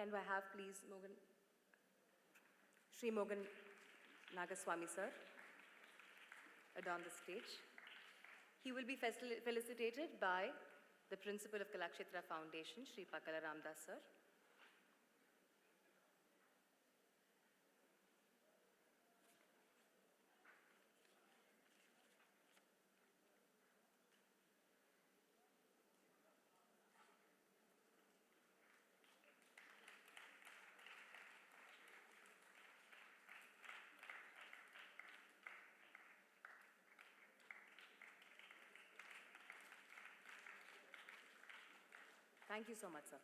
Can I have please Sri Mogan Nagaswamy sir adorn the stage. He will be felicitated by the Principal of Kalakshetra Foundation, Sri Pakala Ramdas sir. Thank you so much, sir.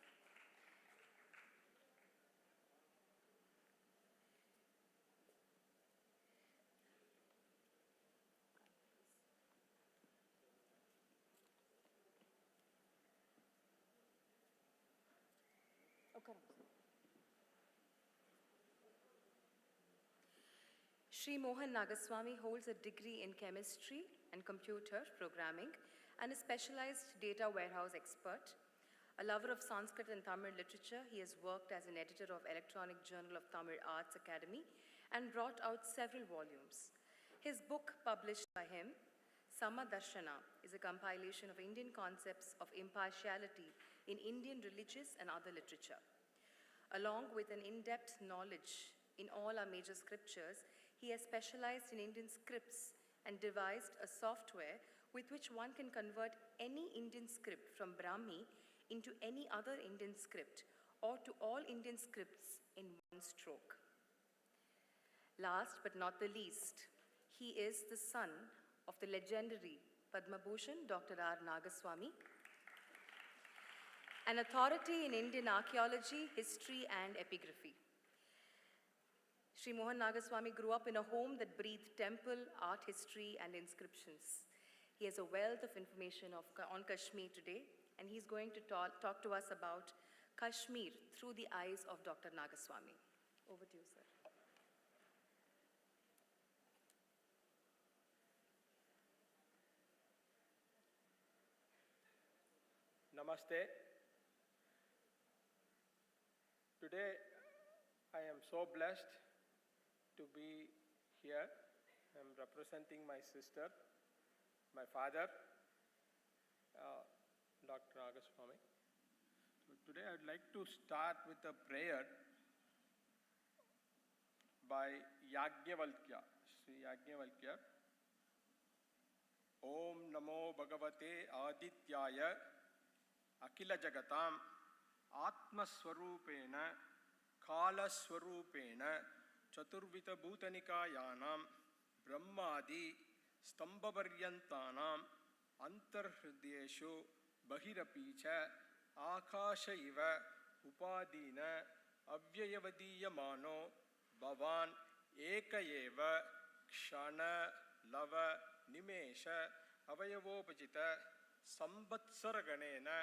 Sri Mohan Nagaswamy holds a degree in chemistry and computer programming and a specialized data warehouse expert. A lover of Sanskrit and Tamil literature, he has worked as an editor of Electronic Journal of Tamil Arts Academy and brought out several volumes. His book, published by him, Samadarshana, is a compilation of Indian concepts of impartiality in Indian religious and other literature. Along with an in-depth knowledge in all our major scriptures, he has specialized in Indian scripts and devised a software with which one can convert any Indian script from Brahmi into any other Indian script or to all Indian scripts in one stroke. Last but not the least, he is the son of the legendary Padma Bhushan Dr. R. Nagaswamy, an authority in Indian archaeology, history, and epigraphy. Sri Mohan Nagaswamy grew up in a home that breathed temple, art history, and inscriptions. He has a wealth of information on Kashmir today, and he's going to talk to us about Kashmir through the eyes of Dr. Nagaswamy. Over to you, sir. Namaste. Today, I am so blessed to be here. I am representing my sister, my father, Dr. Nagaswamy. So today I would like to start with a prayer by Yajnavalkya, Sri Yajnavalkya. Om Namo Bhagavate Adityaya Akila Jagatam Atma Swarupena Kala Swarupena Chaturvita Bhutanikāyanam Brahmadi Stambhavaryantanam Antarhridyeshu Bahirapicha Akasha Iva Upadina Avyayavadiyamano Bhavan Ekayeva Kshana Lava Nimesha Avayavopachita Sambatsaraganena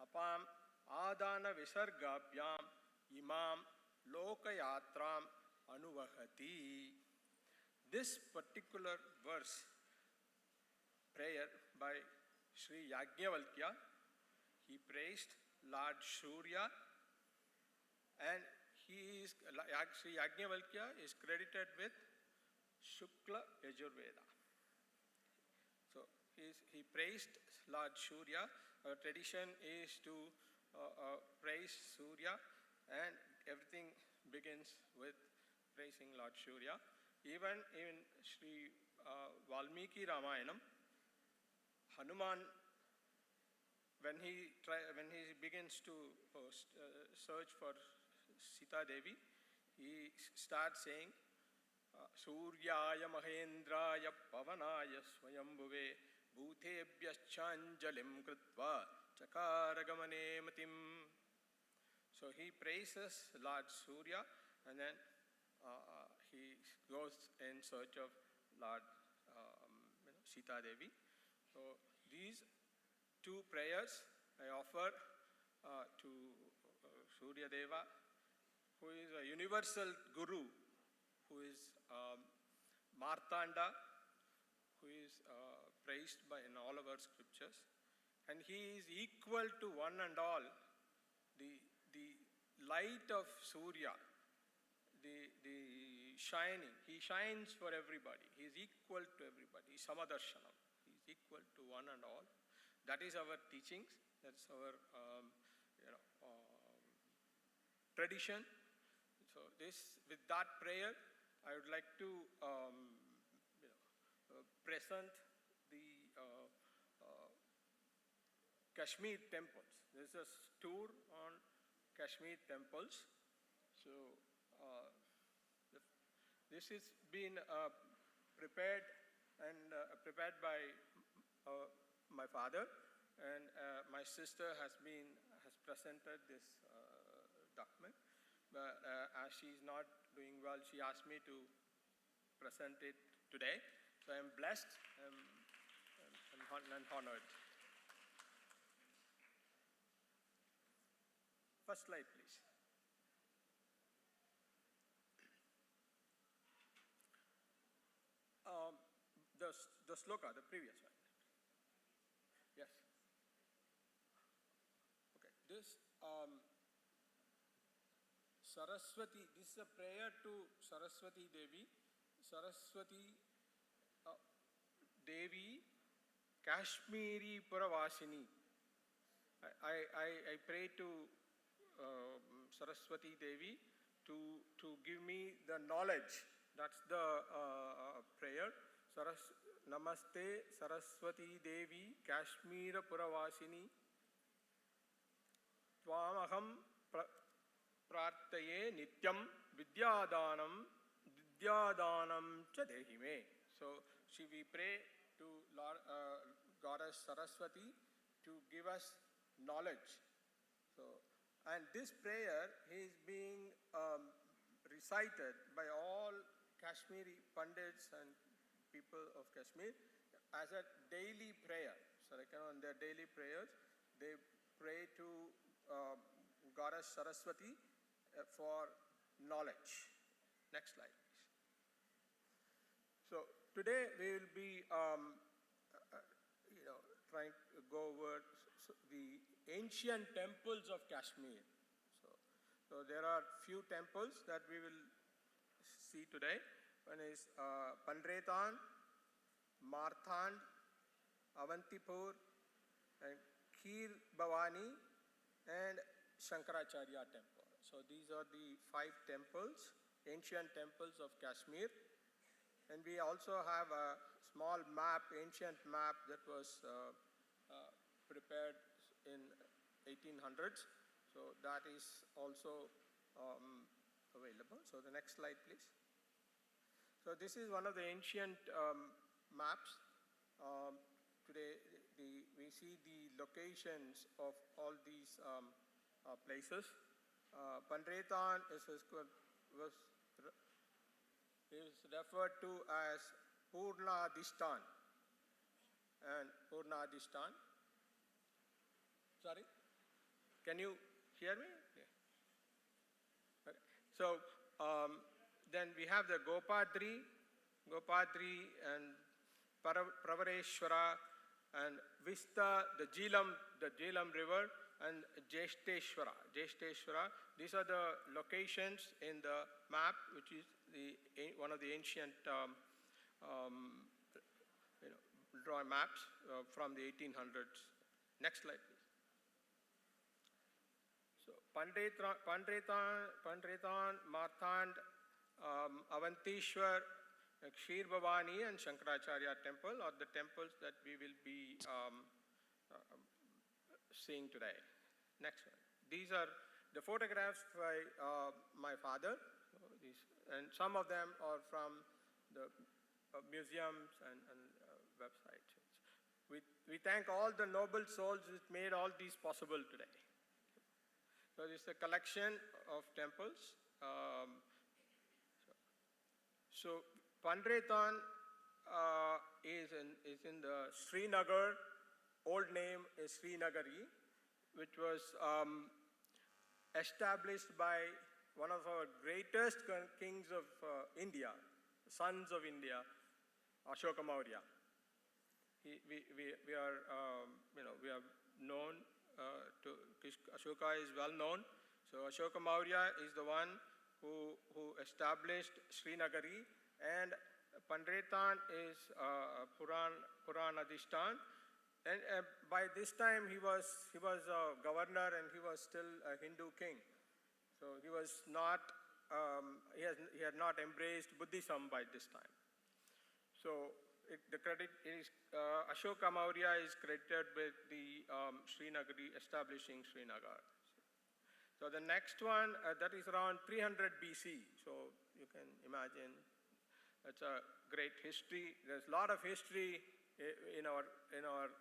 Apam Adana Visargabhyam Imam Lokayatram Anuvahati. This particular verse, prayer by Sri Yajnavalkya, he praised Lord Surya, and Sri Yajnavalkya is credited with Shukla Yajurveda. So he praised Lord Surya. Our tradition is to praise Surya, and everything begins with praising Lord Surya. Even in Sri Valmiki Ramayanam, Hanuman, when he begins to search for Sita Devi, he starts saying, Suryaya Mahendraya Pavanaya Swayambhuve Bhutebhyaschaanjalim Kritva Chakaragamane Matim. So he praises Lord Surya, and then he goes in search of Lord Sita Devi. So these two prayers I offer to Surya Deva, who is a universal guru, who is Martanda, who is praised in all of our scriptures, and he is equal to one and all, the light of Surya, the shining, he shines for everybody. He is equal to everybody. Samadarshanam. He is equal to one and all. That is our teachings. That's our tradition. So with that prayer, I would like to present the Kashmir temples. This is a tour on Kashmir temples. So this is been prepared by my father, and my sister has presented this document. But as she is not doing well, she asked me to present it today. So I am blessed and honored. First slide, please. The sloka, the previous one. Yes. Okay. This Saraswati. This is a prayer to Saraswati Devi. Saraswati Devi, Kashmiri Puravasini. I pray to Saraswati Devi to give me the knowledge. That's the prayer. Namaste Saraswati Devi, Kashmira Puravasini. Tvamaham prartaye nityam vidyadanam cha dehime. So we pray to Goddess Saraswati to give us knowledge. So, and this prayer is being recited by all Kashmiri Pandits and people of Kashmir as a daily prayer. So like, on their daily prayers, they pray to Goddess Saraswati for knowledge. Next slide, please. So today we will be trying to go over the ancient temples of Kashmir. So there are few temples that we will see today. One is Pandretan, Marthand, Avantipur, and Kheer Bhavani, and Shankaracharya temple. So these are the 5 temples, ancient temples of Kashmir. And we also have a small map, ancient map that was prepared in 1800s. So that is also available. So the next slide, please. So this is one of the ancient maps. Today we see the locations of all these places. Pandretan is referred to as Purnadishtan. And Purnadishtan. Sorry? Can you hear me? Yeah. Okay. So then we have the Gopadri and Pravareshwara and Vista, the Jhelum river, and Jeshteshwara. These are the locations in the map, which is one of the ancient drawing maps from the 1800s. Next slide, please. So Pandretan, Marthand, Avantishwar, Kheer Bhavani, and Shankaracharya temple are the temples that we will be seeing today. Next one. These are the photographs by my father, and some of them are from the museums and websites. We thank all the noble souls which made all these possible today. So this is a collection of temples. So Pandretan is in the Srinagar. Old name is Srinagari, which was established by one of our greatest kings of India, sons of India, Ashoka Maurya. We are known to Ashoka is well known So Ashoka Maurya is the one who established Srinagari, and Pandretan is Puranadishtan. And by this time he was a governor, and he was still a Hindu king. So he was not, he had not embraced Buddhism by this time. So the credit is, Ashoka Maurya is credited with the Srinagari, establishing Srinagar. So the next one, that is around 300 BC. So you can imagine, it's a great history. There's a lot of history in our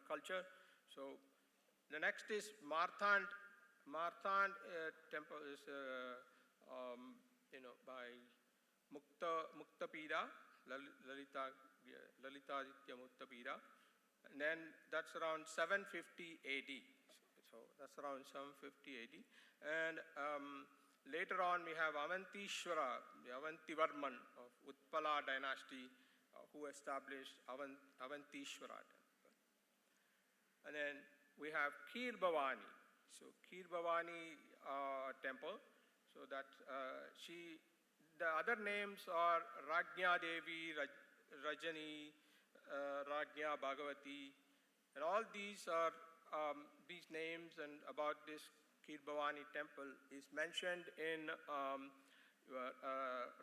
culture. So the next is Marthand. Marthand temple is, by Muktapida, Lalitaditya Muktapida. And then that's around 750 AD. So that's around 750 AD. And later on we have Avantishwara, the Avantivarman of Utpala dynasty, who established Avantishwara temple. And then we have Kheer Bhavani. So Kheer Bhavani temple. So that the other names are Rajnya Devi, Rajani, Rajnya Bhagavati, and all these are these names, and about this Kheer Bhavani temple is mentioned in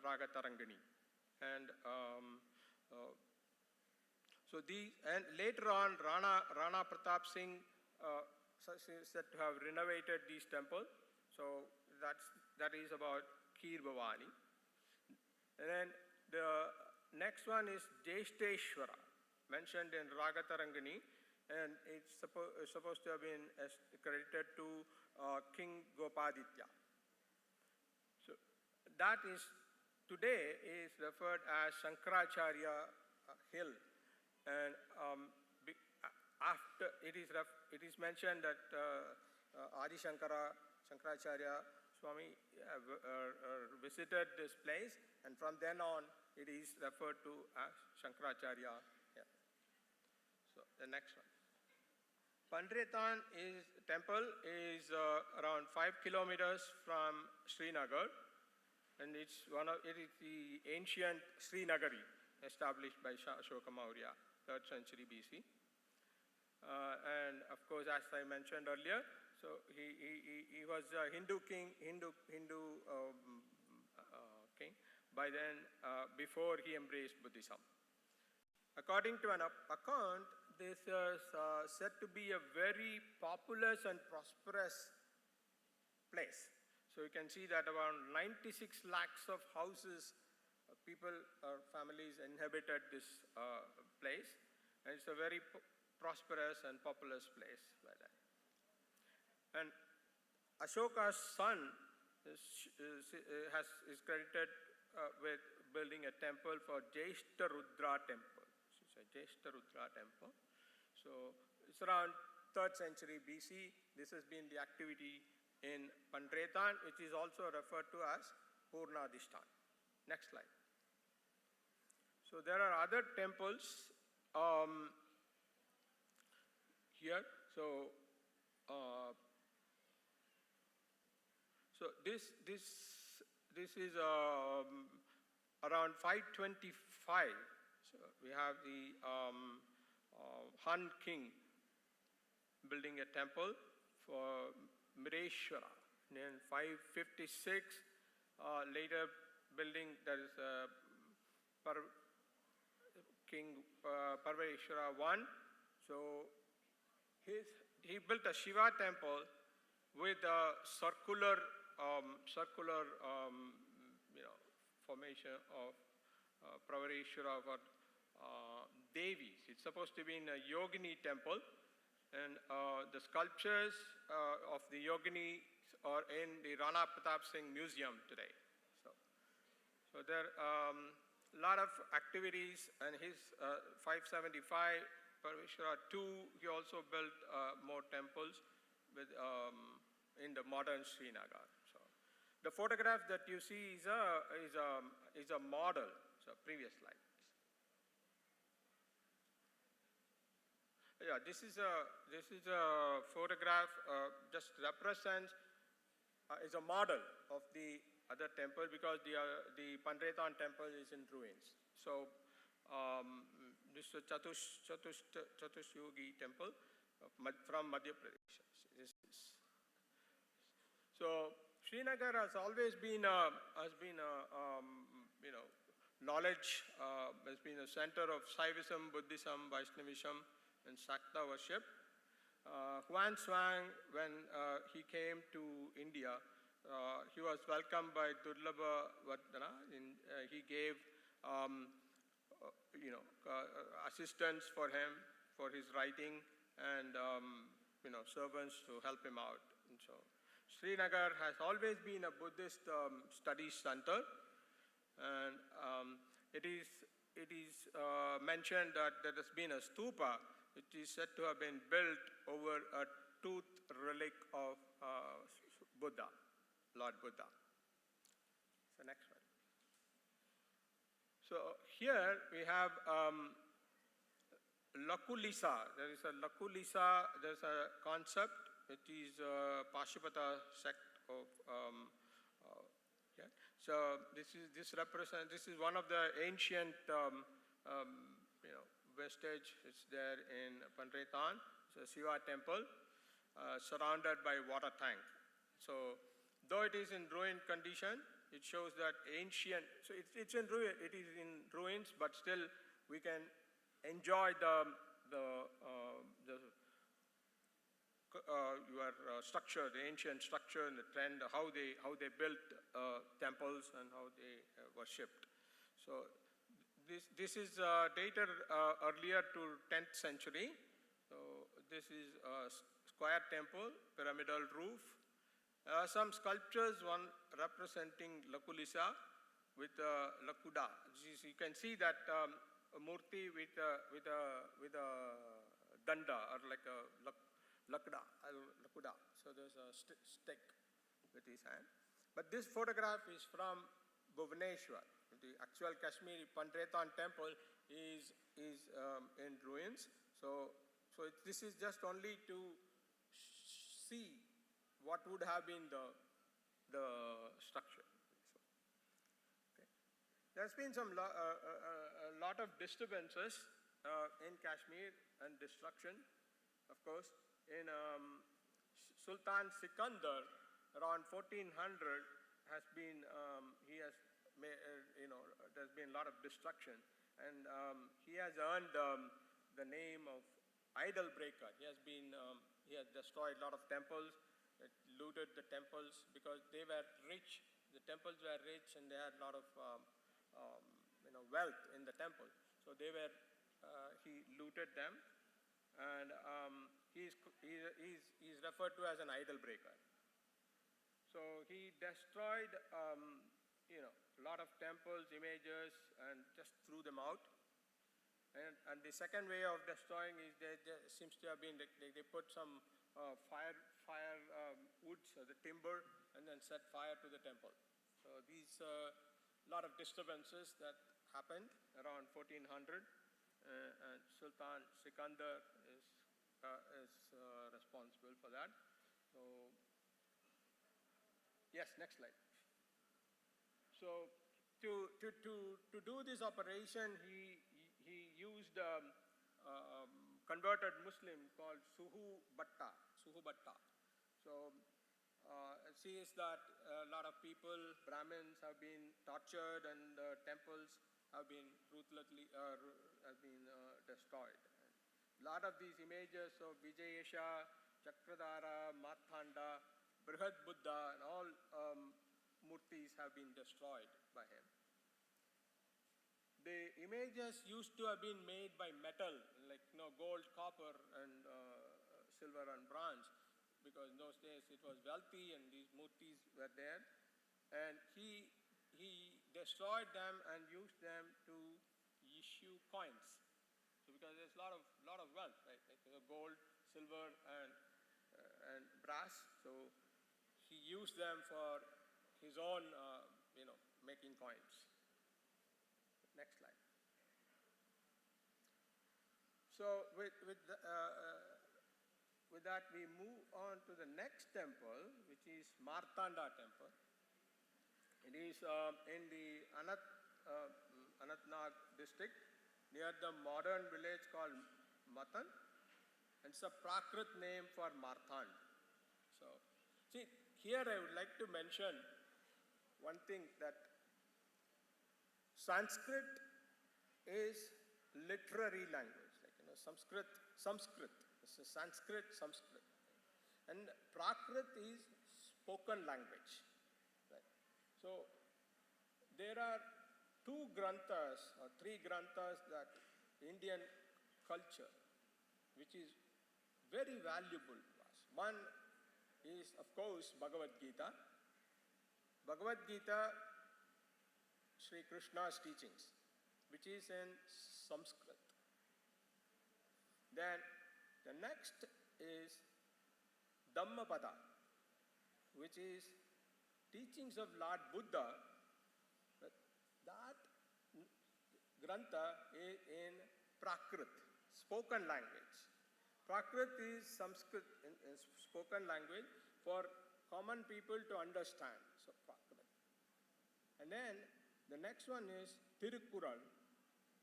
Raga Tarangani. And and later on, Rana Pratap Singh is said to have renovated these temples. So that is about Kheer Bhavani. And then the next one is Jeshteshwara, mentioned in Raga Tarangani, and it's supposed to have been credited to King Gopaditya. So that is today is referred as Shankaracharya Hill, and after it is mentioned that Adi Shankaracharya Swami visited this place, and from then on it is referred to as Shankaracharya Hill. So the next one. Pandretan temple is around 5 kilometers from Srinagar, and it is the ancient Srinagari established by Ashoka Maurya, 3rd century BC. And of course, as I mentioned earlier, so he was a Hindu king, king by then, before he embraced Buddhism. According to an account, this is said to be a very populous and prosperous place. So you can see that around 96 lakhs of houses, people or families inhabited this place, and it's a very prosperous and populous place by that. And Ashoka's son is credited with building a temple for Jeshtarudra temple. So it's a Jeshtarudra temple. So it's around 3rd century BC. This has been the activity in Pandretan, which is also referred to as Purnadishtan. Next slide. So there are other temples here. So this is around 525. So we have the Han king building a temple for Mireshwara. And then 556, later building, there is King Parveshwara I. So he built a Shiva temple with a circular formation of Pravareshwara or Devis. It's supposed to be in a Yogini temple, and the sculptures of the Yogini are in the Rana Pratap Singh Museum today. So there are a lot of activities, and his 575 Parveshwara II, he also built more temples with in the modern Srinagar. So the photograph that you see is a model. So previous slide. Yeah, this is a photograph just represents is a model of the other temple because the Pandratan temple is in ruins. So this is a Chatusyogi temple from Madhya Pradesh. So Srinagar has always been knowledge, has been a center of Shaivism, Buddhism, Vaishnavism, and Shakta worship. Huan Swang, when he came to India, he was welcomed by Durlabha Vardhana. He gave assistance for him, for his writing, and servants to help him out. And so Srinagar has always been a Buddhist studies center, and it is mentioned that there has been a stupa which is said to have been built over a tooth relic of Buddha, Lord Buddha. So next one. So here we have Lakulisa. There is a Lakulisa, there's a concept which is Pashupata sect of So this is one of the ancient vestige. It's there in Pandratan. It's a Shiva temple surrounded by water tank. So though it is in ruined condition, it shows that ancient. So it's in ruin. It is in ruins, but still we can enjoy structure, the ancient structure, and the trend, how they built temples and how they worshipped. So this is dated earlier to 10th century. So this is a square temple, pyramidal roof. Some sculptures, one representing Lakulisa with Lakuda. You can see that a murti with a danda, or like a Lakuda. So there's a stick with his hand. But this photograph is from Bhubaneswar. The actual Kashmiri Pandratan temple is in ruins. So this is just only to see what would have been the structure. Okay. There's been a lot of disturbances in Kashmir and destruction, of course. In Sultan Sikandar, around 1400, has been there's been a lot of destruction, and he has earned the name of idol breaker. He has destroyed a lot of temples, looted the temples because they were rich. The temples were rich, and they had a lot of wealth in the temple. So he looted them, and he's referred to as an idol breaker. So he destroyed a lot of temples, images, and just threw them out. And the second way of destroying is there seems to have been they put some fire woods or the timber and then set fire to the temple. So these lot of disturbances that happened around 1400, and Sultan Sikandar is responsible for that. So yes, next slide. So to do this operation, he used converted Muslim called Suhu Bhatta. So sees that a lot of people, Brahmins, have been tortured, and temples have been ruthlessly destroyed. A lot of these images of Vijayesha, Chakradhara, Marthanda, Brihad Buddha, and all murtis have been destroyed by him. The images used to have been made by metal, like gold, copper, and silver and bronze, because in those days it was wealthy and these murtis were there. And he destroyed them and used them to issue coins. So because there's a lot of wealth, right? Like gold, silver, and brass. So he used them for his own, making coins. Next slide. with that, we move on to the next temple, which is Martanda temple. It is in the Anantnag district, near the modern village called Matan. It's a Prakrit name for Marthand. So, see, here I would like to mention one thing, that Sanskrit is literary language, like Sanskrit. It's a Sanskrit. And Prakrit is spoken language. Right? So there are two granthas or three granthas that Indian culture, which is very valuable to us. One is, of course, Bhagavad Gita. Bhagavad Gita, Sri Krishna's teachings, which is in Sanskrit. Then the next is Dhammapada, which is teachings of Lord Buddha. That grantha is in Prakrit, spoken language. Prakrit is Sanskrit, in spoken language for common people to understand. So Prakrit. And then the next one is Tirukkural,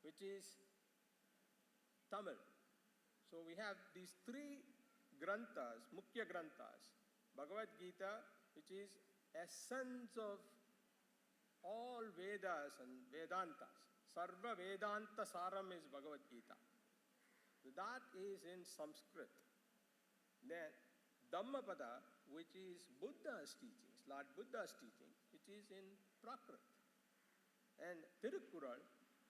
which is Tamil. So we have these three granthas, Mukhya granthas. Bhagavad Gita, which is essence of all Vedas and Vedantas. Sarva Vedanta Saram is Bhagavad Gita. That is in Sanskrit. Then Dhammapada, which is Buddha's teachings, Lord Buddha's teaching, which is in Prakrit. And Tirukkural,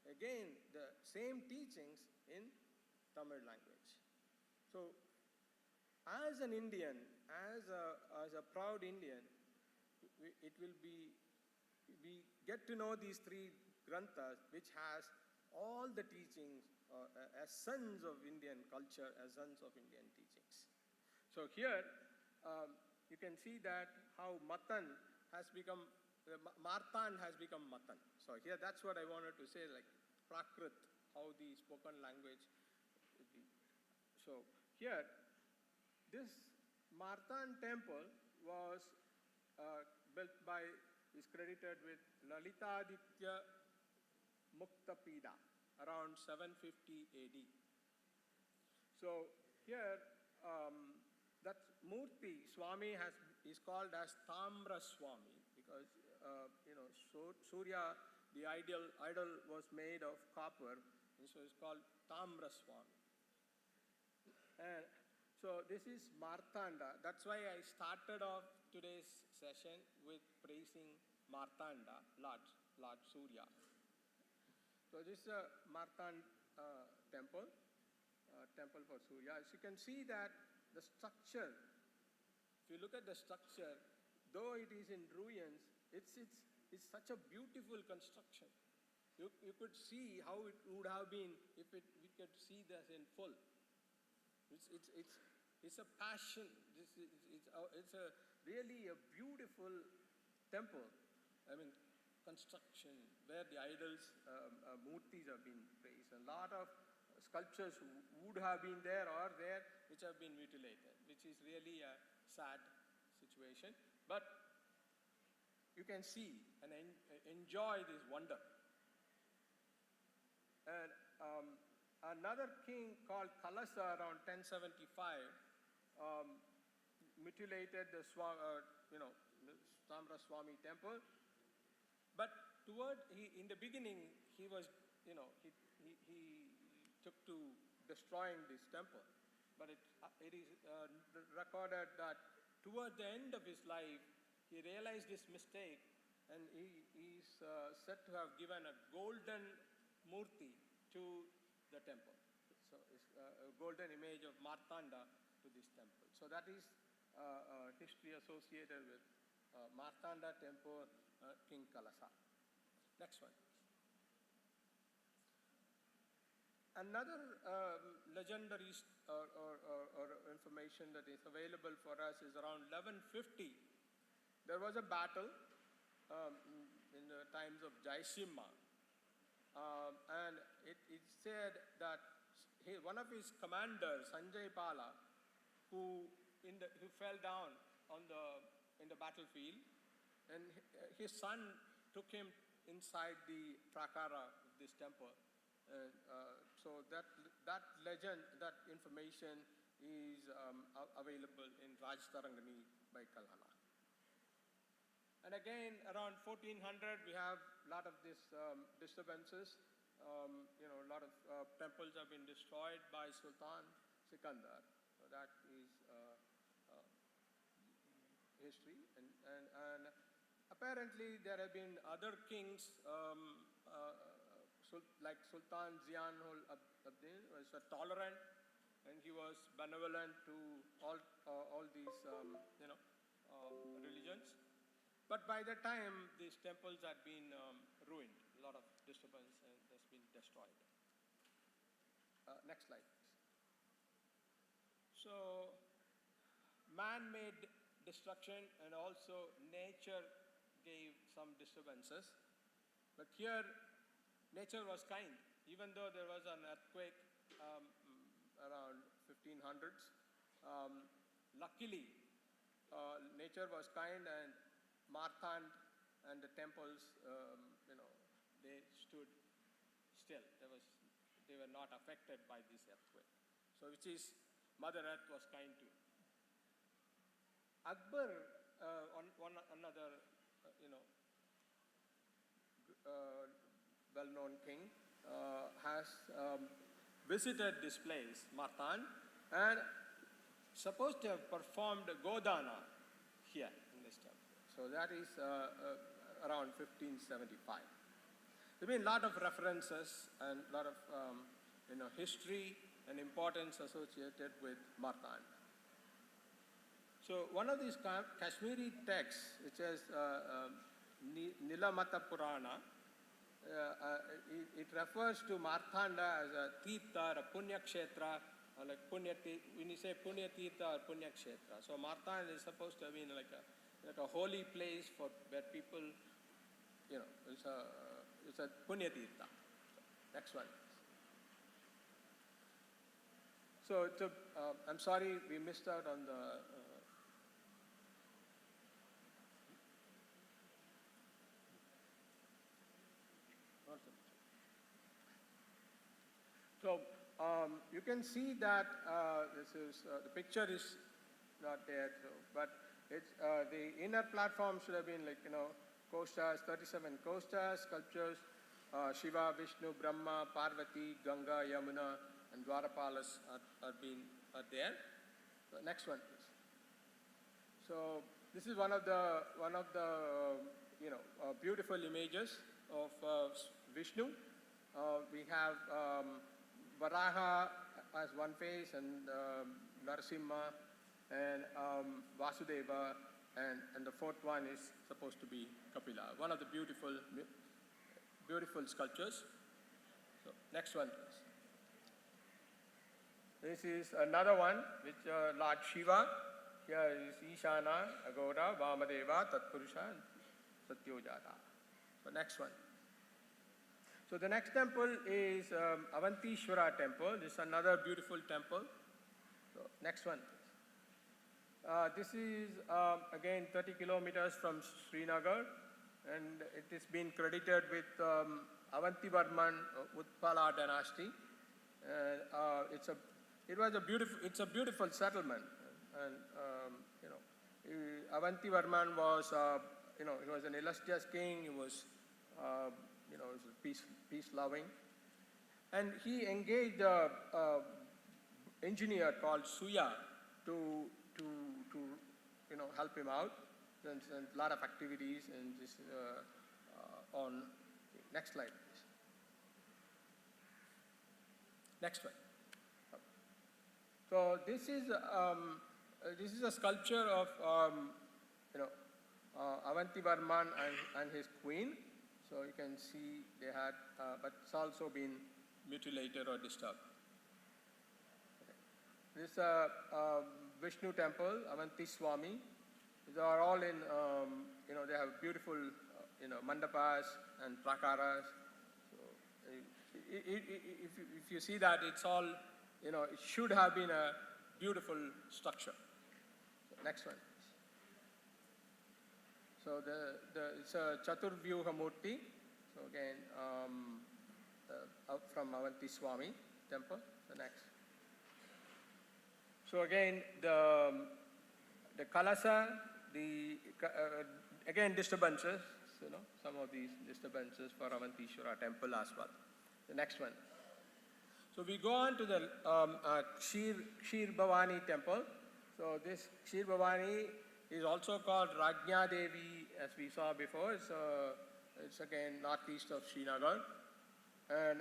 again, the same teachings in Tamil language. So, as an Indian, as a proud Indian, it will be, we get to know these three granthas, which has all the teachings as sons of Indian culture, as sons of Indian teachings. So here, you can see that how Matan has become, Marthand has become Matan. So here, that's what I wanted to say, like Prakrit, how the spoken language. So here, this Marthand temple was built by, is credited with Lalitaditya Muktapida around 750 AD. So here, that Murti Swami is called as Tamra Swami because Surya, the idol was made of copper, and so it's called Tamra Swami. And so this is Marthanda. That's why I started off today's session with praising Marthanda, Lord Surya. So this is a Marthand temple for Surya. As you can see that the structure, if you look at the structure, though it is in ruins, it's such a beautiful construction. You could see how it would have been if we could see this in full. It's a passion. It's a really a beautiful temple. I mean, construction where the idols, murtis have been placed. A lot of sculptures would have been there or there which have been mutilated, which is really a sad situation. But you can see and enjoy this wonder. And another king called Kalasa around 1075 mutilated the Tamra Swami temple. But in the beginning, he was, he took to destroying this temple. But it is recorded that toward the end of his life, he realized his mistake, and he is said to have given a golden murti to the temple. So it's a golden image of Marthanda to this temple. So that is history associated with Marthanda temple, King Kalasa. Next one. Another legendary or information that is available for us is around 1150. There was a battle in the times of Jaisimha. And it said that one of his commanders, Sanjay Pala, who fell down in the battlefield, and his son took him inside the prakara of this temple. So that legend, that information is available in Rajtarangani by Kalhana. And again, around 1400, we have a lot of these disturbances. A lot of temples have been destroyed by Sultan Sikandar. So that is history. And apparently, there have been other kings, like Sultan Zianul Abdin was tolerant, and he was benevolent to all these religions. But by the time, these temples had been ruined, a lot of disturbance, and has been destroyed. Next slide, please. So, man-made destruction and also nature gave some disturbances. But here, nature was kind. Even though there was an earthquake around 1500s, luckily, nature was kind, and Marthand and the temples, they stood still. They were not affected by this earthquake. So, which is Mother Earth was kind to. Akbar, another, well-known king, has visited this place, Marthand, and supposed to have performed Godana here in this temple. So that is around 1575. There have been a lot of references and a lot of history and importance associated with Marthand. So one of these Kashmiri texts, which is Nilamata Purana, it refers to Marthanda as a Tirtha, a Punyakshetra, like when you say Punya Tirtha or Punyakshetra. So Marthand is supposed to have been like a holy place for where people, it's a Punya Tirtha. Next one. So I'm sorry we missed out on the. So you can see that this is the picture is not there, but it's the inner platform should have been like kostas, 37 kostas, sculptures, Shiva, Vishnu, Brahma, Parvati, Ganga, Yamuna, and Dwarapalas are there. So next one, please. So this is one of the beautiful images of Vishnu. We have Varaha as one face, and Narasimha, and Vasudeva, and the fourth one is supposed to be Kapila. One of the beautiful sculptures. So next one, please. This is another one, which Lord Shiva. Here is Ishana, Agora, Vamadeva, Tatpurusha, and Satyojata. So next one. So the next temple is Avantishwara temple. This is another beautiful temple. So next one. This is again 30 kilometers from Srinagar, and it is been credited with Avantivarman Utpala dynasty. It's a beautiful settlement, and Avantivarman was he was an illustrious king. He was peace loving, and he engaged a engineer called Suya to help him out. And a lot of activities and this on. Next slide, please. Next one. So this is a sculpture of Avantivarman and his queen. So you can see they had, but it's also been mutilated or disturbed. Okay. This Vishnu temple, Avanti Swami. These are all in, they have beautiful, mandapas and prakaras. So if you see that, it's all, it should have been a beautiful structure. Next one. So it's a Chaturvyuha Murti. So again, out from Avanti Swami temple. The next. So again, the Kalasa, again disturbances, some of these disturbances for Avantishwara temple as well. The next one. So we go on to the Kshir Bhavani temple. So this Kshir Bhavani is also called Rajna Devi, as we saw before. It's again northeast of Srinagar. And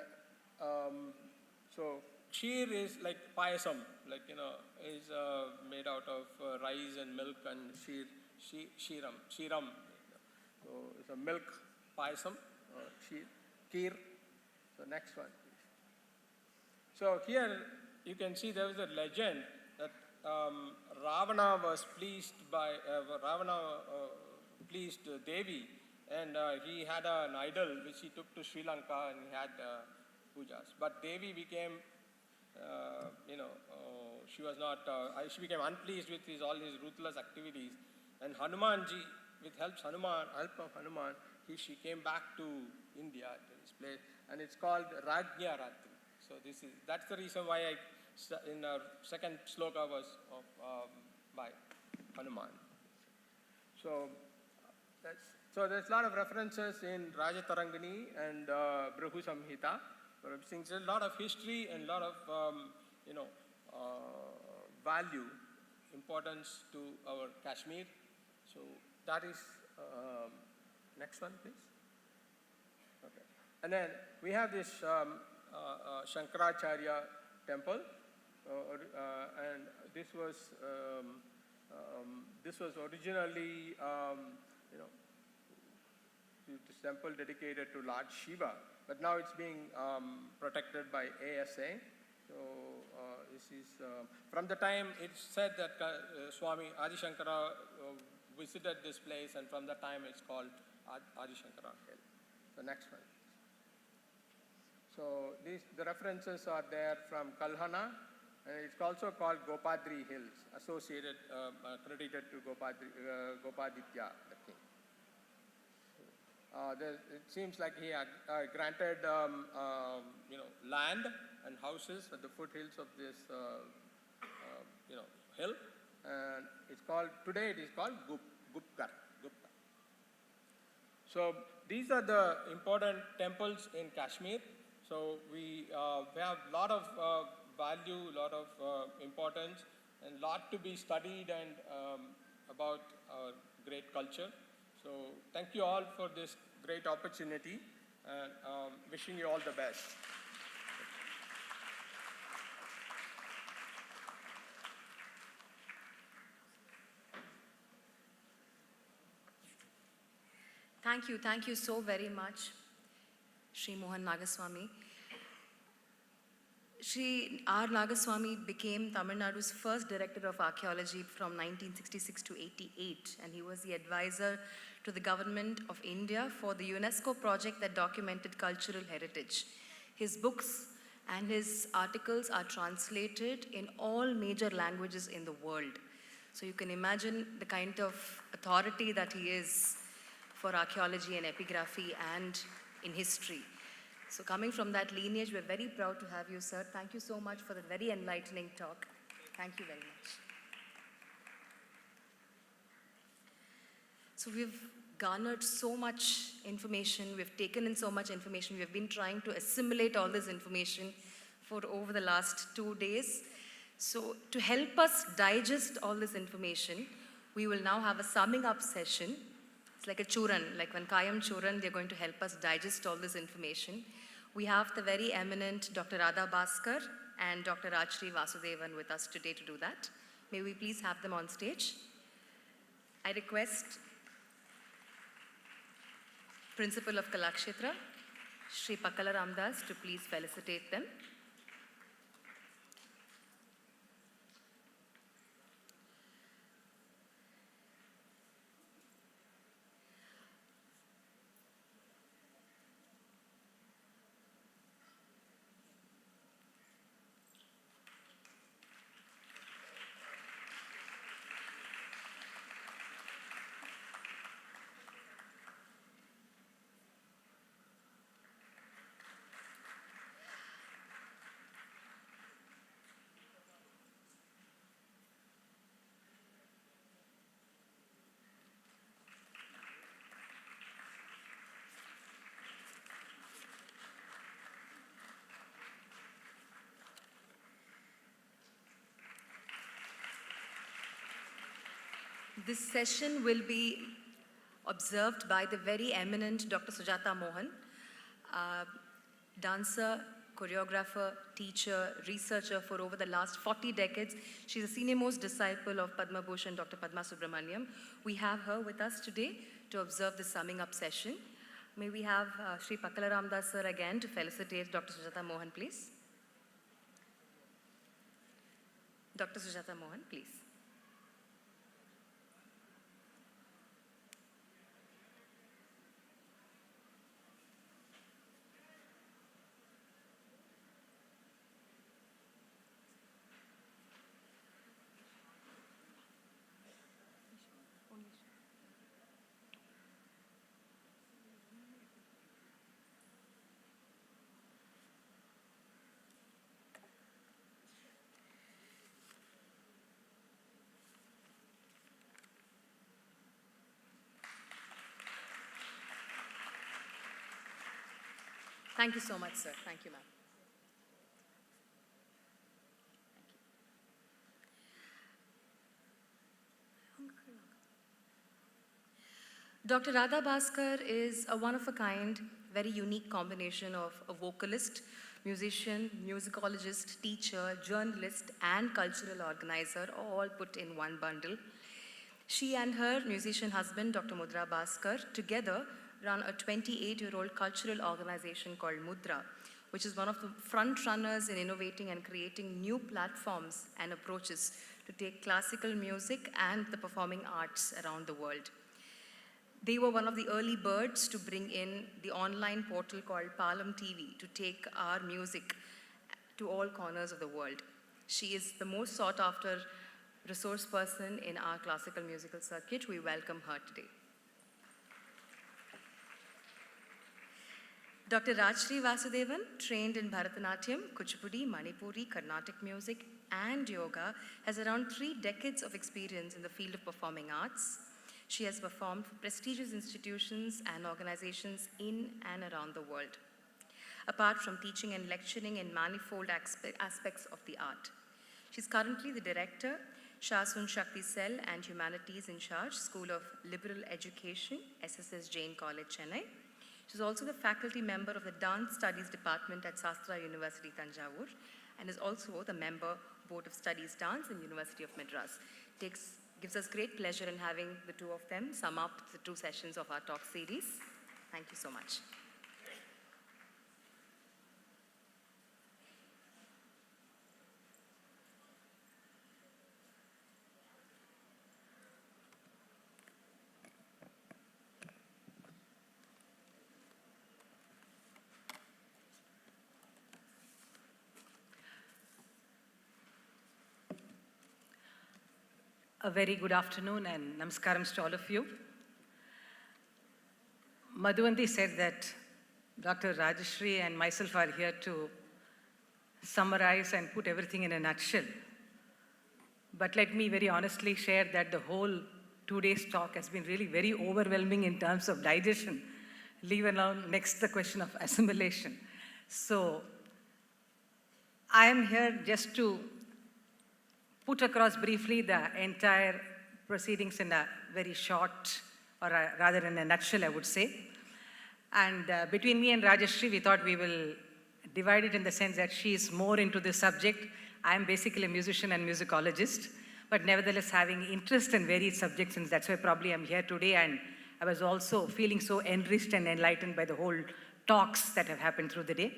so Kshir is like payasam, is made out of rice and milk and shiram. So it's a milk payasam, kheer. So next one, please. So here you can see there is a legend that Ravana was pleased pleased Devi, and he had an idol which he took to Sri Lanka and he had pujas. But Devi became, she became unpleased with all his ruthless activities. And Hanumanji, with help of Hanuman, she came back to India, to this place, and it's called Rajya Ratri. So that's the reason why in our second sloka was by Hanuman. So there's a lot of references in Rajatarangani and Brihu Samhita. There's a lot of history and a lot of value, importance to our Kashmir. So that is next one, please. Okay, and then we have this Shankaracharya temple, and this was originally this temple dedicated to Lord Shiva, but now it's being protected by ASA. So this is from the time it's said that Swami Adi Shankara visited this place, and from that time it's called Adi Shankara Hill. The next one. So the references are there from Kalhana, and it's also called Gopadri Hills, associated, credited to Gopaditya, the king. It seems like he had granted land and houses at the foothills of this hill, and today it is called Gupta. So these are the important temples in Kashmir. So we have a lot of value, a lot of importance, and a lot to be studied and about our great culture. So thank you all for this great opportunity, and wishing you all the best. Thank you so very much, Sri Mohan Nagaswamy. Sri R. Nagaswamy became Tamil Nadu's first Director of Archaeology from 1966 to 88, and he was the advisor to the Government of India for the UNESCO project that documented cultural heritage. His books and his articles are translated in all major languages in the world. So you can imagine the kind of authority that he is for archaeology and epigraphy and in history. So coming from that lineage, we're very proud to have you, sir. Thank you so much for the very enlightening talk. Thank you very much. So we've garnered so much information, we've taken in so much information, we've been trying to assimilate all this information for over the last 2 days. So to help us digest all this information, we will now have a summing up session. It's like a churan, like when Kayam churan, they're going to help us digest all this information. We have the very eminent Dr. Radha Bhaskar and Dr. Rajshri Vasudevan with us today to do that. May we please have them on stage. I request Principal of Kalakshetra, Shri Pakala Ramdas, to please felicitate them. This session will be observed by the very eminent Dr. Sujata Mohan, dancer, choreographer, teacher, researcher for over the last 40 decades. She's a senior-most disciple of Padma Bhushan, Dr. Padma Subramaniam. We have her with us today to observe the summing up session. May we have Sri Pakala Ramdas sir again to felicitate Dr. Sujata Mohan, please. Dr. Sujata Mohan, please. Thank you so much, sir. Thank you, ma'am. Dr. Radha Bhaskar is a one-of-a-kind, very unique combination of a vocalist, musician, musicologist, teacher, journalist, and cultural organizer, all put in one bundle. She and her musician husband, Dr. Mudra Bhaskar, together run a 28-year-old cultural organization called Mudra, which is one of the front runners in innovating and creating new platforms and approaches to take classical music and the performing arts around the world. They were one of the early birds to bring in the online portal called Palam TV to take our music to all corners of the world. She is the most sought after resource person in our classical musical circuit. We welcome her today. Dr. Rajshri Vasudevan, trained in Bharatanatyam, Kuchipudi, Manipuri, Carnatic music, and yoga, has around 3 decades of experience in the field of performing arts. She has performed for prestigious institutions and organizations in and around the world, apart from teaching and lecturing in manifold aspects of the art. She's currently the director, Shasun Shakti Cell and Humanities in Charge, School of Liberal Education, SSS Jain College, Chennai. She's also the faculty member of the Dance Studies Department at Sastra University, Tanjavur, and is also the member Board of Studies Dance in University of Madras. Gives us great pleasure in having the two of them sum up the 2 sessions of our talk series. Thank you so much. A very good afternoon and namaskar to all of you. Madhuvanti said that Dr. Rajshri and myself are here to summarize and put everything in a nutshell. But let me very honestly share that the whole 2 days talk has been really very overwhelming in terms of digestion, leave alone next the question of assimilation. So I am here just to put across briefly the entire proceedings in a very short, or rather in a nutshell, I would say. And between me and Rajshri, we thought we will divide it in the sense that she is more into this subject. I am basically a musician and musicologist, but nevertheless having interest in varied subjects, and that's why probably I'm here today. And I was also feeling so enriched and enlightened by the whole talks that have happened through the day.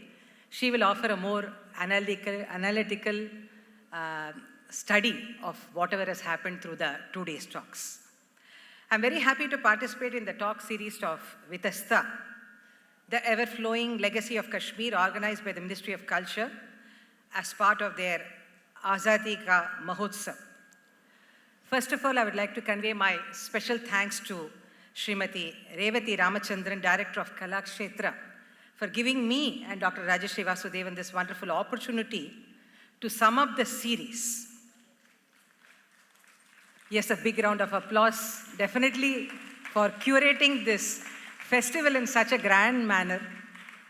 She will offer a more analytical study of whatever has happened through the 2 days talks. I'm very happy to participate in the talk series of Vitasta, the ever-flowing legacy of Kashmir, organized by the Ministry of Culture as part of their Azadi Ka Mahotsav. First of all, I would like to convey my special thanks to Srimati Revati Ramachandran, Director of Kalakshetra, for giving me and Dr. Rajshri Vasudevan this wonderful opportunity to sum up the series. Yes, a big round of applause, definitely, for curating this festival in such a grand manner.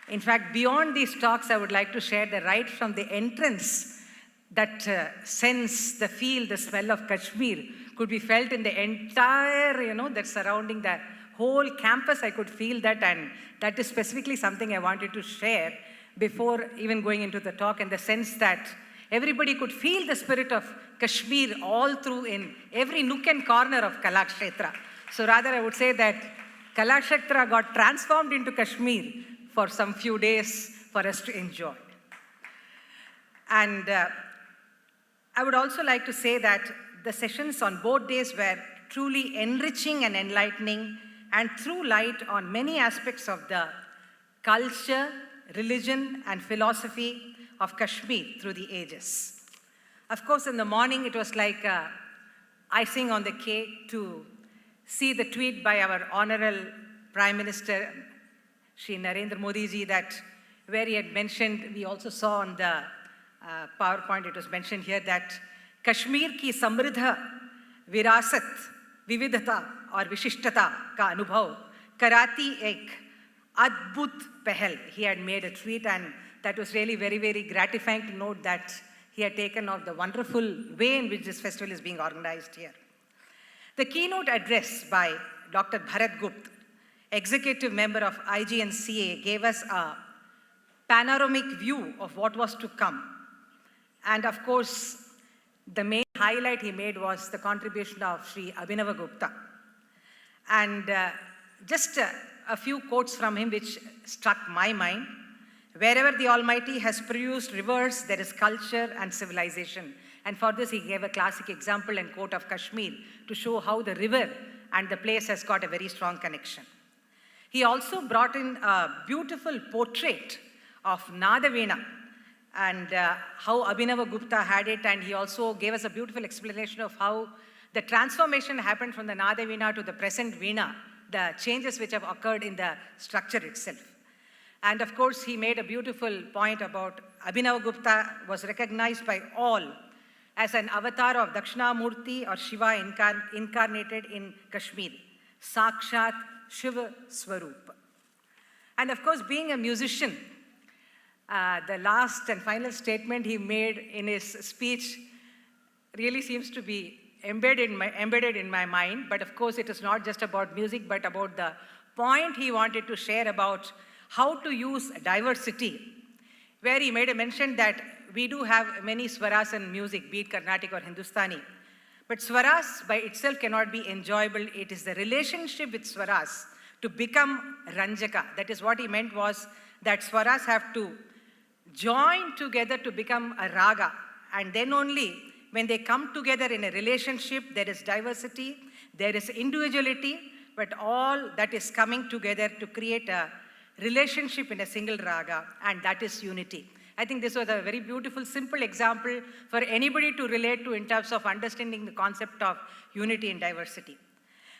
In fact, beyond these talks, I would like to share that right from the entrance, that sense, the feel, the smell of Kashmir could be felt in the entire, that surrounding the whole campus. I could feel that, and that is specifically something I wanted to share before even going into the talk, in the sense that everybody could feel the spirit of Kashmir all through in every nook and corner of Kalakshetra. So rather I would say that Kalakshetra got transformed into Kashmir for some few days for us to enjoy. And I would also like to say that the sessions on both days were truly enriching and enlightening, and threw light on many aspects of the culture, religion, and philosophy of Kashmir through the ages. Of course, in the morning, it was like icing on the cake to see the tweet by our Honorable Prime Minister, Shri Narendra Modi ji, that where he had mentioned, we also saw on the PowerPoint, it was mentioned here that Kashmir ki samriddha virasat, vividhata और विशिष्टता का अनुभव कराती एक अद्भुत पहल. He had made a tweet, and that was really very, very gratifying to note that he had taken of the wonderful way in which this festival is being organized here. The keynote address by Dr. Bharat Gupta, executive member of IGNCA, gave us a panoramic view of what was to come. And of course, the main highlight he made was the contribution of Sri Abhinava Gupta. And just a few quotes from him which struck my mind. Wherever the Almighty has produced rivers, there is culture and civilization. And for this, he gave a classic example and quote of Kashmir to show how the river and the place has got a very strong connection. He also brought in a beautiful portrait of Nadaveena and how Abhinava Gupta had it, and he also gave us a beautiful explanation of how the transformation happened from the Nadaveena to the present Veena, the changes which have occurred in the structure itself. And of course, he made a beautiful point about Abhinava Gupta was recognized by all as an avatar of Dakshinamurti or Shiva incarnated in Kashmir, Sakshat Shiva Swarup. And of course, being a musician, the last and final statement he made in his speech really seems to be embedded in my mind. But of course, it is not just about music, but about the point he wanted to share about how to use diversity, where he made a mention that we do have many swaras in music, be it Carnatic or Hindustani. But swaras by itself cannot be enjoyable. It is the relationship with swaras to become ranjaka. That is what he meant, was that swaras have to join together to become a raga. And then only when they come together in a relationship, there is diversity, there is individuality, but all that is coming together to create a relationship in a single raga, and that is unity. I think this was a very beautiful, simple example for anybody to relate to in terms of understanding the concept of unity and diversity.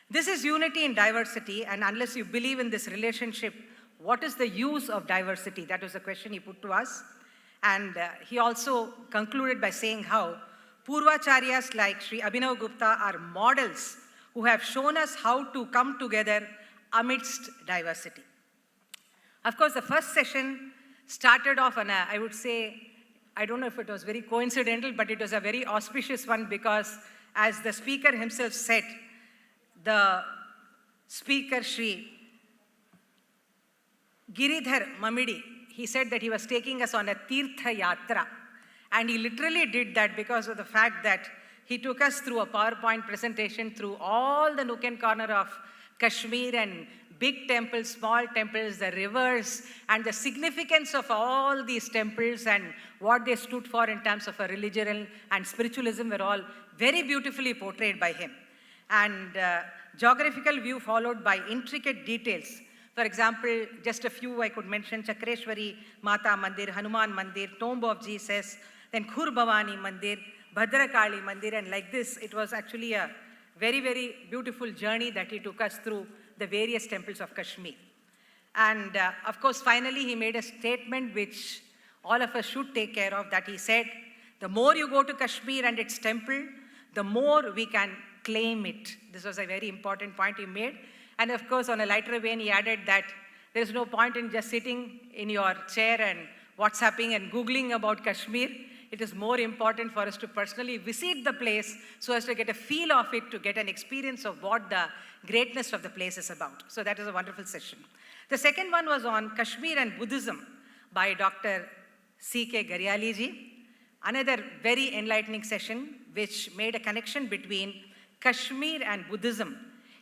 This is unity and diversity, and unless you believe in this relationship, what is the use of diversity? That was the question he put to us. And he also concluded by saying how Purvacharyas like Sri Abhinav Gupta are models who have shown us how to come together amidst diversity. Of course, the first session started off on I would say, I don't know if it was very coincidental, but it was a very auspicious one, because as the speaker himself said, the speaker Sri Giridhar Mamidi, he said that he was taking us on a Tirtha Yatra. And he literally did that because of the fact that he took us through a PowerPoint presentation through all the nook and corner of Kashmir, and big temples, small temples, the rivers, and the significance of all these temples and what they stood for in terms of a religion and spiritualism were all very beautifully portrayed by him. And geographical view followed by intricate details. For example, just a few I could mention: Chakreshwari Mata Mandir, Hanuman Mandir, Tomb of Jesus, then Khur Bhavani Mandir, Bhadrakali Mandir, and like this, it was actually a very, very beautiful journey that he took us through the various temples of Kashmir. And of course, finally, he made a statement which all of us should take care of, that he said, the more you go to Kashmir and its temple, the more we can claim it. This was a very important point he made. And of course, on a lighter vein, he added that there is no point in just sitting in your chair and WhatsApping and Googling about Kashmir. it is more important for us to personally visit the place so as to get a feel of it, to get an experience of what the greatness of the place is about. So that was a wonderful session. The second one was on Kashmir and Buddhism by Dr. C.K. Garyali ji. Another very enlightening session which made a connection between Kashmir and Buddhism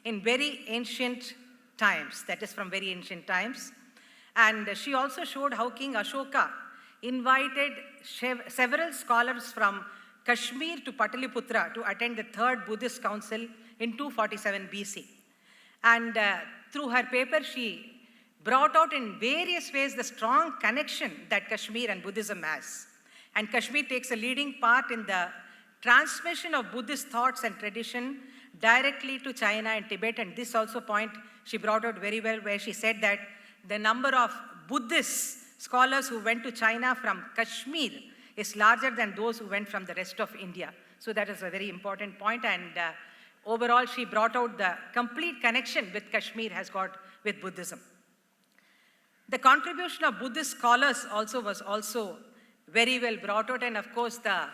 in very ancient times, that is from very ancient times. And she also showed how King Ashoka invited several scholars from Kashmir to Pataliputra to attend the third Buddhist council in 247 BC. And through her paper, she brought out in various ways the strong connection that Kashmir and Buddhism has. And Kashmir takes a leading part in the transmission of Buddhist thoughts and tradition directly to China and Tibet. And this also point she brought out very well, where she said that the number of Buddhist scholars who went to China from Kashmir is larger than those who went from the rest of India. So that is a very important point. And overall, she brought out the complete connection with Kashmir has got with Buddhism. The contribution of Buddhist scholars was also very well brought out, and of course the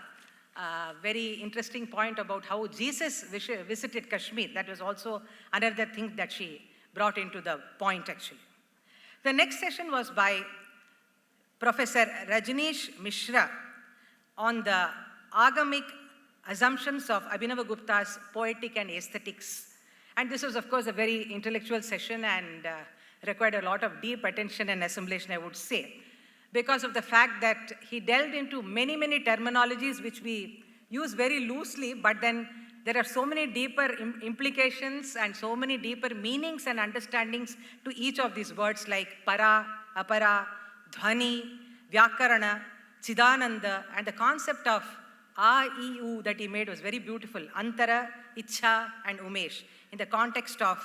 very interesting point about how Jesus visited Kashmir, that was also another thing that she brought into the point actually. The next session was by Professor Rajneesh Mishra on the agamic assumptions of Abhinavagupta's poetic and aesthetics. And this was of course a very intellectual session and required a lot of deep attention and assimilation, I would say, because of the fact that he delved into many, many terminologies which we use very loosely, but then there are so many deeper implications and so many deeper meanings and understandings to each of these words, like para, apara, dhvani, vyakarana, chidananda, and the concept of a, I, u that he made was very beautiful. Antara, Ichha, and Umesh, in the context of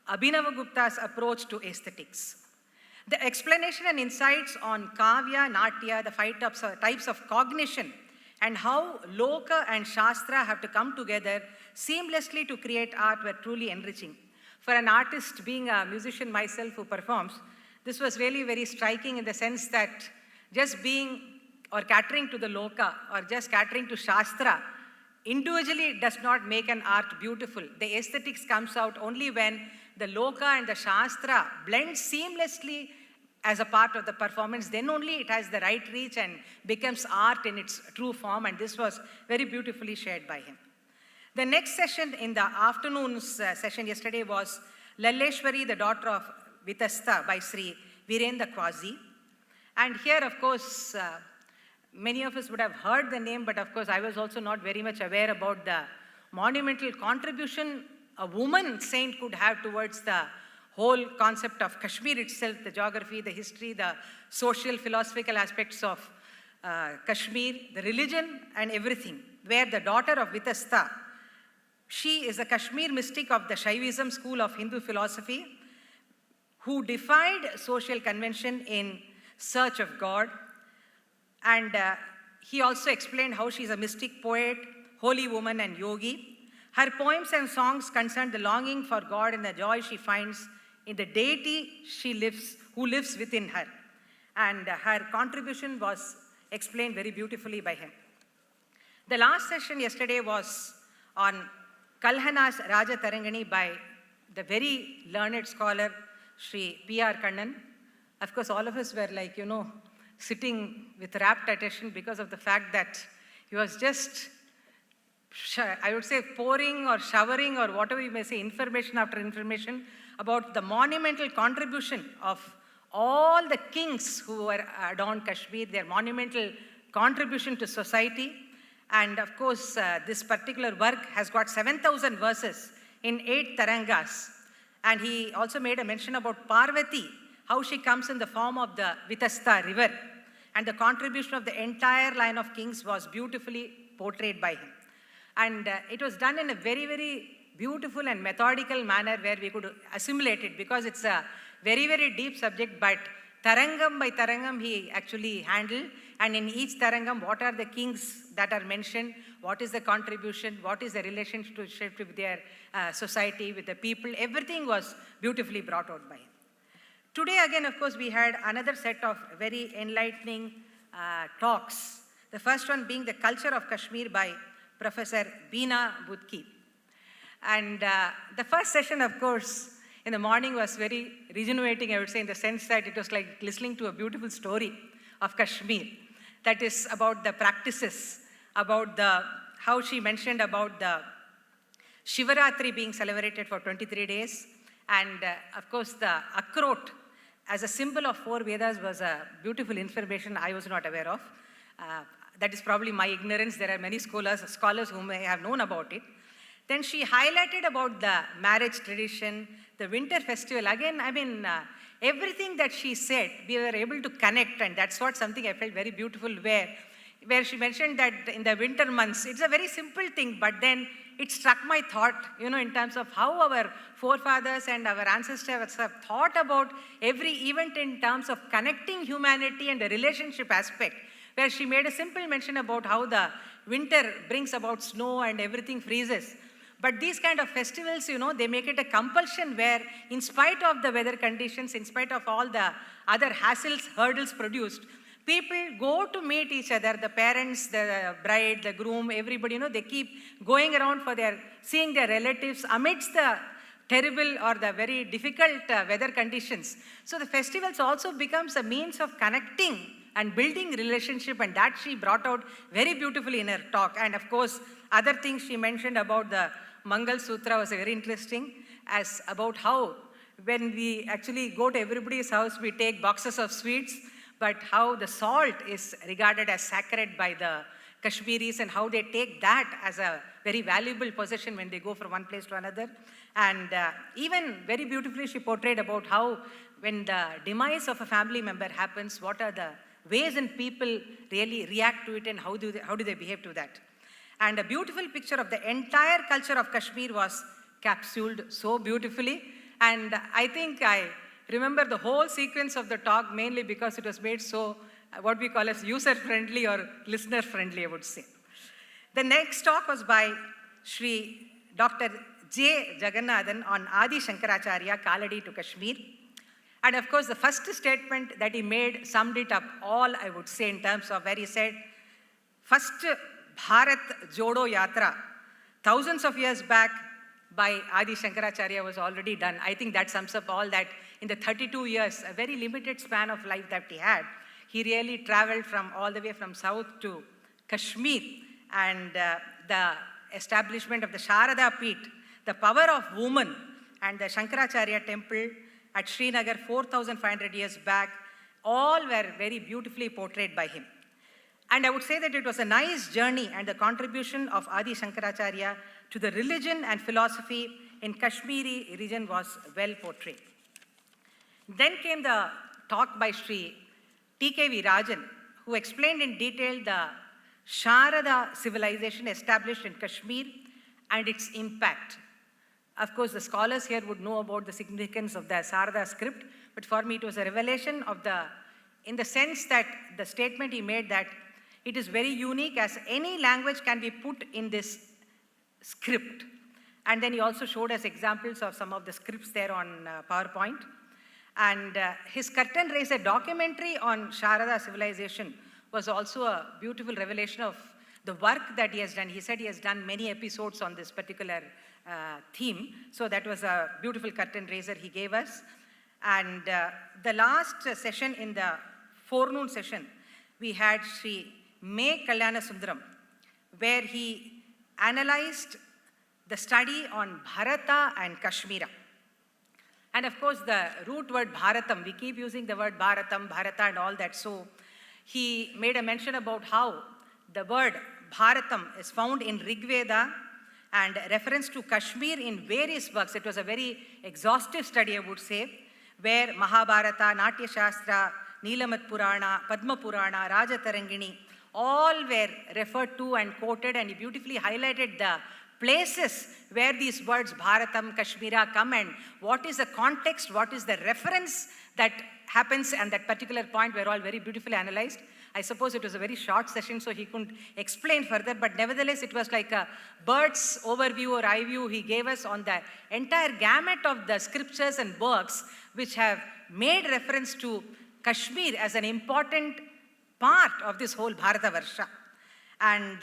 Abhinavagupta's approach to aesthetics. The explanation and insights on Kavya, Natya, the 5 types of cognition, and how Loka and Shastra have to come together seamlessly to create art were truly enriching. For an artist, being a musician myself who performs, this was really very striking in the sense that just being or catering to the Loka or just catering to Shastra individually does not make an art beautiful. The aesthetics comes out only when the Loka and the Shastra blend seamlessly as a part of the performance. Then only it has the right reach and becomes art in its true form, and this was very beautifully shared by him. The next session in the afternoon's session yesterday was Lalleshwari, the daughter of Vitasta, by Sri Virendra Quasi. And here, of course, many of us would have heard the name, but of course I was also not very much aware about the monumental contribution a woman saint could have towards the whole concept of Kashmir itself, the geography, the history, the social, philosophical aspects of Kashmir, the religion and everything, where the daughter of Vitasta, she is a Kashmir mystic of the Shaivism school of Hindu philosophy, who defied social convention in search of God. And he also explained how she's a mystic poet, holy woman and yogi. Her poems and songs concern the longing for God and the joy she finds in the deity who lives within her. And her contribution was explained very beautifully by him. The last session yesterday was on Kalhana's Raja Tarangani by the very learned scholar, Sri P.R. Kannan. Of course, all of us were like, sitting with rapt attention because of the fact that he was just, I would say, pouring or showering or whatever you may say, information after information about the monumental contribution of all the kings who were adorned Kashmir, their monumental contribution to society. And of course, this particular work has got 7,000 verses in 8 tarangas. And he also made a mention about Parvati, how she comes in the form of the Vitasta river. And the contribution of the entire line of kings was beautifully portrayed by him. And it was done in a very, very beautiful and methodical manner where we could assimilate it, because it's a very, very deep subject, but tarangam by tarangam he actually handled. And in each tarangam, what are the kings that are mentioned, what is the contribution, what is the relationship with their society, with the people, everything was beautifully brought out by him. Today again, of course, we had another set of very enlightening talks. The first one being The Culture of Kashmir by Professor Beena Budki. And the first session, of course, in the morning was very rejuvenating, I would say, in the sense that it was like listening to a beautiful story of Kashmir. That is about the practices, about how she mentioned about the Shivaratri being celebrated for 23 days. And of course, the Akrot as a symbol of 4 Vedas was a beautiful information I was not aware of. That is probably my ignorance. There are many scholars who may have known about it. Then she highlighted about the marriage tradition, the winter festival. Again, I mean, everything that she said, we were able to connect, and that's what something I felt very beautiful, where she mentioned that in the winter months, it's a very simple thing, but then it struck my thought, in terms of how our forefathers and our ancestors have thought about every event in terms of connecting humanity and the relationship aspect, where she made a simple mention about how the winter brings about snow and everything freezes. But these kind of festivals, they make it a compulsion where, in spite of the weather conditions, in spite of all the other hassles, hurdles produced, people go to meet each other, the parents, the bride, the groom, everybody, they keep going around for seeing their relatives amidst the terrible or the very difficult weather conditions. So the festivals also becomes a means of connecting and building relationship, and that she brought out very beautifully in her talk. And of course, other things she mentioned about the Mangal Sutra was very interesting, as about how when we actually go to everybody's house, we take boxes of sweets, but how the salt is regarded as sacred by the Kashmiris, and how they take that as a very valuable possession when they go from one place to another. And even very beautifully she portrayed about how when the demise of a family member happens, what are the ways in people really react to it, and how do they behave to that. And a beautiful picture of the entire culture of Kashmir was capsuled so beautifully. And I think I remember the whole sequence of the talk mainly because it was made so, what we call as user-friendly or listener-friendly, I would say. The next talk was by Shri Dr. J. Jagannathan on Adi Shankaracharya, Kaladi to Kashmir. And of course, the first statement that he made summed it up all, I would say, in terms of where he said, first Bharat Jodo Yatra, thousands of years back by Adi Shankaracharya was already done. I think that sums up all that in the 32 years, a very limited span of life that he had. He really traveled from all the way from south to Kashmir, and the establishment of the Sharada Peeth, the power of women, and the Shankaracharya temple at Srinagar 4,500 years back, all were very beautifully portrayed by him. And I would say that it was a nice journey, and the contribution of Adi Shankaracharya to the religion and philosophy in Kashmiri region was well portrayed. Then came the talk by Sri T.K.V. Rajan, who explained in detail the Sharada civilization established in Kashmir and its impact. Of course, the scholars here would know about the significance of the Sarada script, but for me it was a revelation in the sense that the statement he made that it is very unique, as any language can be put in this script. And then he also showed us examples of some of the scripts there on PowerPoint. And his curtain raiser documentary on Sharada civilization was also a beautiful revelation of the work that he has done. He said he has done many episodes on this particular theme. So that was a beautiful curtain raiser he gave us. And the last session, in the forenoon session, we had Sri May Kalyana Sundaram, where he analyzed the study on Bharata and Kashmira. And of course, the root word Bharatam, we keep using the word Bharatam, Bharata and all that. So he made a mention about how the word Bharatam is found in Rig Veda and reference to Kashmir in various works. It was a very exhaustive study, I would say, where Mahabharata, Natya Shastra, Neelamat Purana, Padma Purana, Raja Tarangini, all were referred to and quoted, and he beautifully highlighted the places where these words Bharatam, Kashmira come, and what is the context, what is the reference that happens, and that particular point were all very beautifully analyzed. I suppose it was a very short session, so he couldn't explain further, but nevertheless, it was like a bird's overview or eye view he gave us on the entire gamut of the scriptures and works which have made reference to Kashmir as an important part of this whole Bharata Varsha. And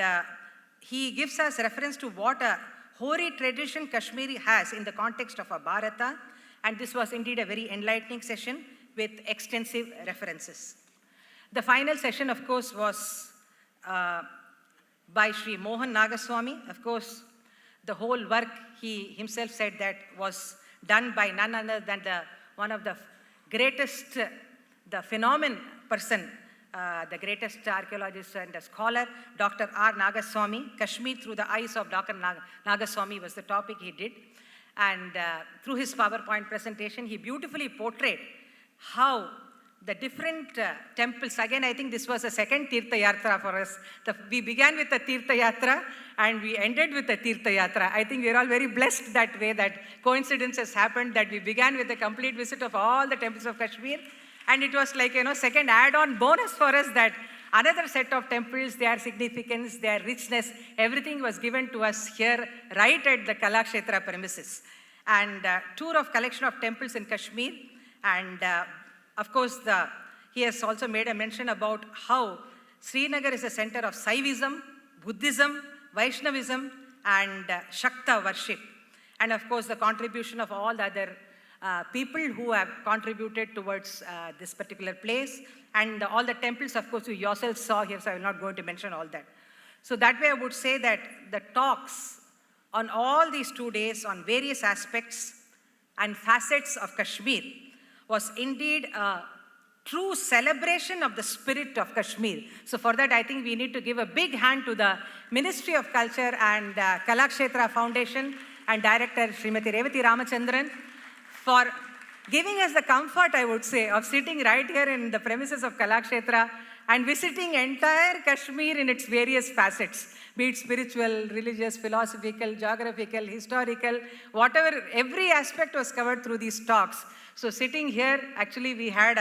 he gives us reference to what a hoary tradition Kashmiri has in the context of a Bharata. And this was indeed a very enlightening session with extensive references. The final session, of course, was by Sri Mohan Nagaswamy. Of course, the whole work, he himself said that was done by none other than one of the greatest, the phenomenon person, the greatest archaeologist and a scholar, Dr. R. Nagaswamy. Kashmir through the eyes of Dr. Nagaswamy was the topic he did. And through his PowerPoint presentation, he beautifully portrayed how the different temples, again, I think this was a second Tirtha Yatra for us. We began with a Tirtha Yatra and we ended with a Tirtha Yatra. I think we're all very blessed that way, that coincidences happened, that we began with a complete visit of all the temples of Kashmir. And it was like, second add-on bonus for us, that another set of temples, their significance, their richness, everything was given to us here right at the Kalakshetra premises. And tour of collection of temples in Kashmir. And of course, he has also made a mention about how Srinagar is a center of Saivism, Buddhism, Vaishnavism, and Shakta worship. And of course, the contribution of all the other people who have contributed towards this particular place. And all the temples, of course, you yourself saw here, so I will not go into mention all that. So that way, I would say that the talks on all these 2 days on various aspects and facets of Kashmir was indeed a true celebration of the spirit of Kashmir. So for that, I think we need to give a big hand to the Ministry of Culture and Kalakshetra Foundation and Director Srimati Revathi Ramachandran for giving us the comfort, I would say, of sitting right here in the premises of Kalakshetra and visiting entire Kashmir in its various facets, be it spiritual, religious, philosophical, geographical, historical, whatever, every aspect was covered through these talks. So sitting here, actually we had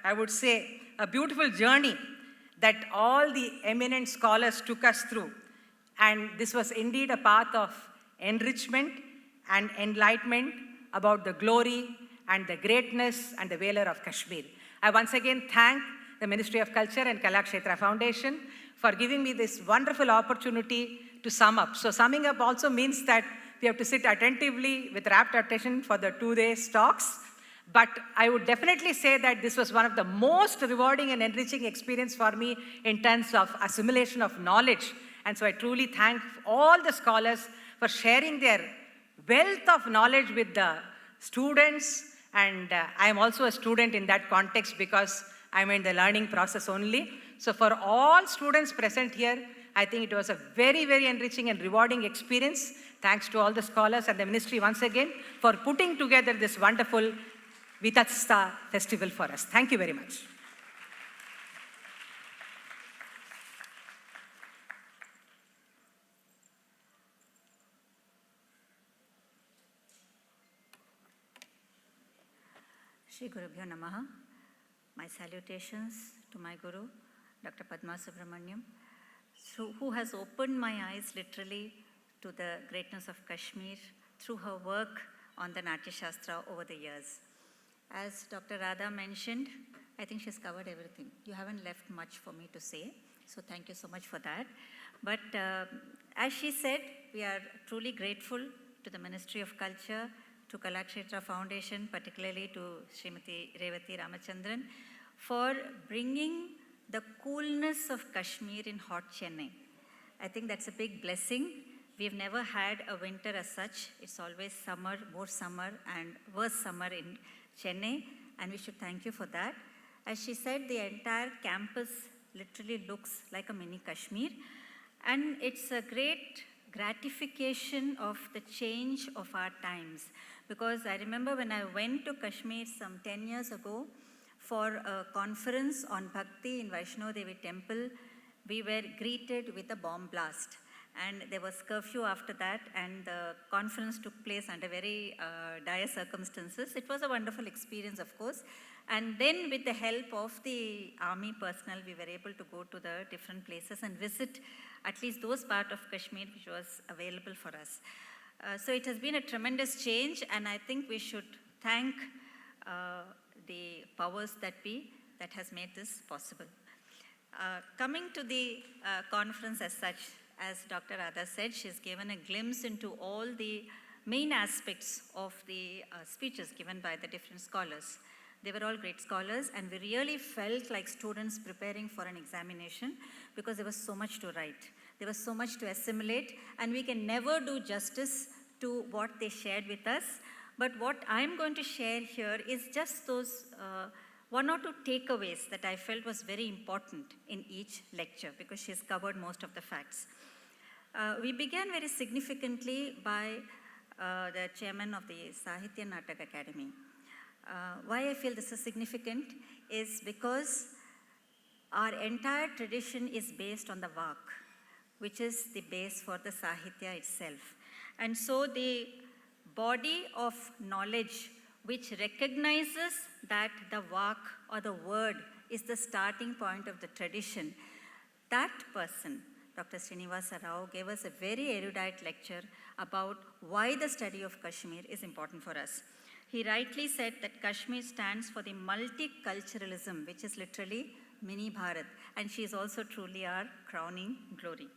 I would say, a beautiful journey that all the eminent scholars took us through. And this was indeed a path of enrichment and enlightenment about the glory and the greatness and the valor of Kashmir. I once again thank the Ministry of Culture and Kalakshetra Foundation for giving me this wonderful opportunity to sum up. So summing up also means that we have to sit attentively with rapt attention for the 2 days talks. But I would definitely say that this was one of the most rewarding and enriching experience for me in terms of assimilation of knowledge. And so I truly thank all the scholars for sharing their wealth of knowledge with the students. And I am also a student in that context because I'm in the learning process only. So for all students present here, I think it was a very, very enriching and rewarding experience. Thanks to all the scholars and the ministry once again for putting together this wonderful Vitasta festival for us. Thank you very much. Shri Gurubhyo Namaha. My salutations to my Guru, Dr. Padma Subramaniam, who has opened my eyes literally to the greatness of Kashmir through her work on the Natya Shastra over the years. As Dr. Radha mentioned, I think she's covered everything. You haven't left much for me to say, so thank you so much for that. But as she said, we are truly grateful to the Ministry of Culture, to Kalakshetra Foundation, particularly to Srimati Revathi Ramachandran, for bringing the coolness of Kashmir in hot Chennai. I think that's a big blessing. We've never had a winter as such. It's always summer, more summer, and worse summer in Chennai, and we should thank you for that. As she said, the entire campus literally looks like a mini Kashmir, and it's a great gratification of the change of our times. Because I remember when I went to Kashmir some 10 years ago for a conference on Bhakti in Vaishno Devi Temple, we were greeted with a bomb blast. And there was curfew after that, and the conference took place under very dire circumstances. It was a wonderful experience, of course. And then with the help of the army personnel, we were able to go to the different places and visit at least those parts of Kashmir which was available for us. So it has been a tremendous change, and I think we should thank the powers that be that has made this possible. Coming to the conference as such, as Dr. Radha said, she's given a glimpse into all the main aspects of the speeches given by the different scholars. They were all great scholars, and we really felt like students preparing for an examination because there was so much to write. There was so much to assimilate, and we can never do justice to what they shared with us. But what I'm going to share here is just those one or two takeaways that I felt was very important in each lecture because she's covered most of the facts. We began very significantly by the chairman of the Sahitya Natak Academy. Why I feel this is significant is because our entire tradition is based on the Vak, which is the base for the Sahitya itself. And so the body of knowledge which recognizes that the Vak or the word is the starting point of the tradition, that person, Dr. Srinivasa Rao, gave us a very erudite lecture about why the study of Kashmir is important for us. He rightly said that Kashmir stands for the multiculturalism, which is literally mini Bharat, and she is also truly our crowning glory.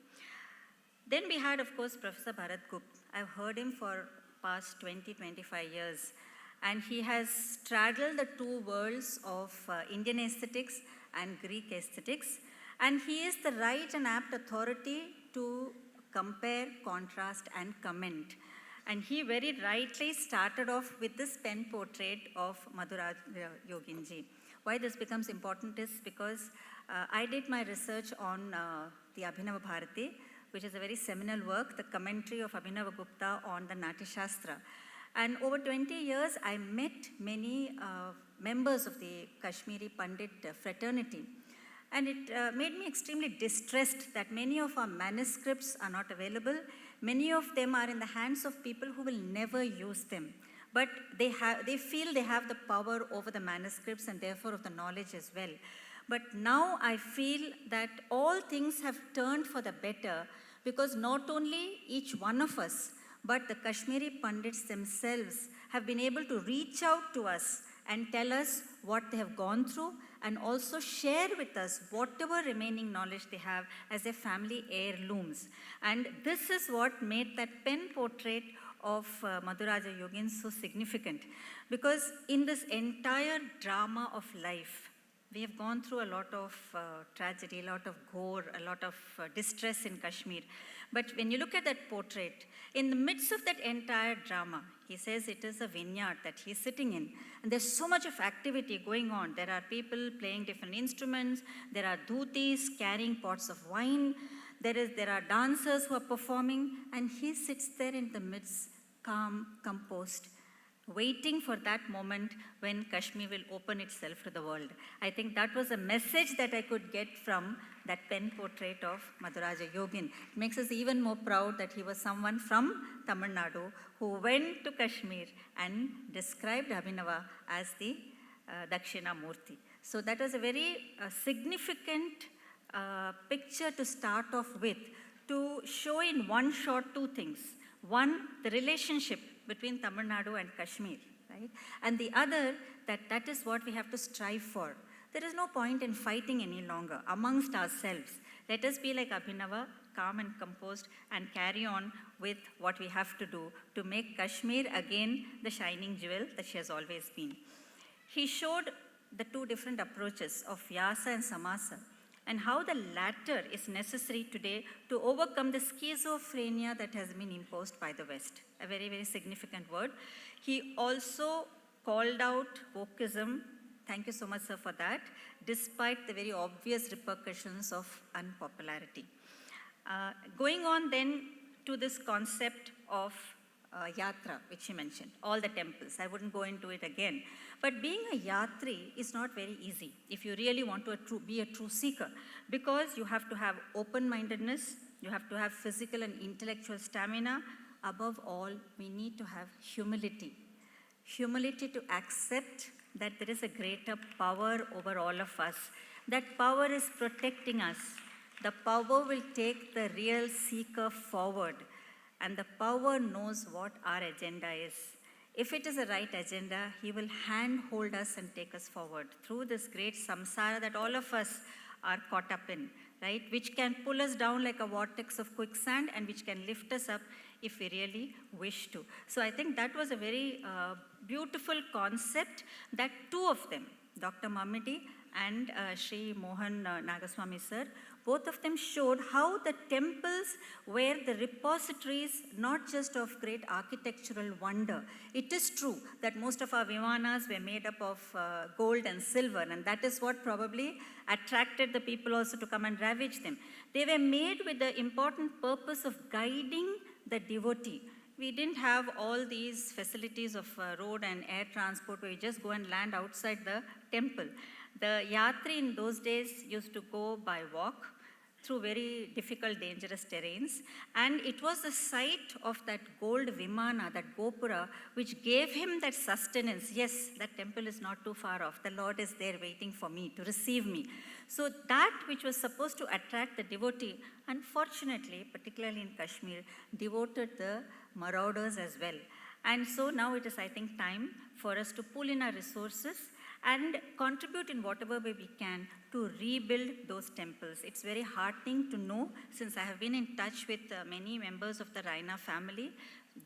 Then we had, of course, Professor Bharat Gupta. I've heard him for past 20-25 years, and he has straddled the two worlds of Indian aesthetics and Greek aesthetics, and he is the right and apt authority to compare, contrast, and comment. And he very rightly started off with this pen portrait of Madhuraj Yoginji. Why this becomes important is because I did my research on the Abhinava Bharati, which is a very seminal work, the commentary of Abhinava Gupta on the Natya Shastra. And over 20 years, I met many members of the Kashmiri Pandit fraternity. And it made me extremely distressed that many of our manuscripts are not available. Many of them are in the hands of people who will never use them. But they feel they have the power over the manuscripts and therefore of the knowledge as well. But now I feel that all things have turned for the better because not only each one of us, but the Kashmiri Pandits themselves have been able to reach out to us and tell us what they have gone through and also share with us whatever remaining knowledge they have as their family heirlooms. And this is what made that pen portrait of Madhuraja Yogin so significant. Because in this entire drama of life, we have gone through a lot of tragedy, a lot of gore, a lot of distress in Kashmir. But when you look at that portrait, in the midst of that entire drama, he says it is a vineyard that he's sitting in. And there's so much of activity going on. There are people playing different instruments. There are dhutis carrying pots of wine. There are dancers who are performing. And he sits there in the midst, calm, composed, waiting for that moment when Kashmir will open itself to the world. I think that was a message that I could get from that pen portrait of Madhuraja Yogin. It makes us even more proud that he was someone from Tamil Nadu who went to Kashmir and described Abhinava as the Dakshina Murti. So that was a very significant picture to start off with, to show in one shot two things. One, the relationship between Tamil Nadu and Kashmir, right? And the other, that is what we have to strive for. There is no point in fighting any longer amongst ourselves. Let us be like Abhinava, calm and composed, and carry on with what we have to do to make Kashmir again the shining jewel that she has always been. He showed the two different approaches of Vyasa and Samasa, and how the latter is necessary today to overcome the schizophrenia that has been imposed by the West. A very, very significant word. He also called out wokeism. Thank you so much, sir, for that, despite the very obvious repercussions of unpopularity. Going on then to this concept of yatra, which he mentioned, all the temples. I wouldn't go into it again. But being a yatri is not very easy if you really want to be a true seeker, because you have to have open-mindedness, you have to have physical and intellectual stamina. Above all, we need to have humility. Humility to accept that there is a greater power over all of us. That power is protecting us. The power will take the real seeker forward. And the power knows what our agenda is. If it is a right agenda, he will handhold us and take us forward through this great samsara that all of us are caught up in, right? Which can pull us down like a vortex of quicksand and which can lift us up if we really wish to. So I think that was a very beautiful concept that two of them, Dr. Mamidi and Sri Mohan Nagaswamy sir, both of them showed how the temples were the repositories not just of great architectural wonder. It is true that most of our vimanas were made up of gold and silver, and that is what probably attracted the people also to come and ravage them. They were made with the important purpose of guiding the devotee. We didn't have all these facilities of road and air transport where you just go and land outside the temple. The yatri in those days used to go by walk through very difficult, dangerous terrains. And it was the sight of that gold vimana, that gopura, which gave him that sustenance. Yes, that temple is not too far off. The Lord is there waiting for me, to receive me. So that which was supposed to attract the devotee, unfortunately, particularly in Kashmir, devoted the marauders as well. And so now it is, I think, time for us to pull in our resources and contribute in whatever way we can to rebuild those temples. It's very heartening to know, since I have been in touch with many members of the Raina family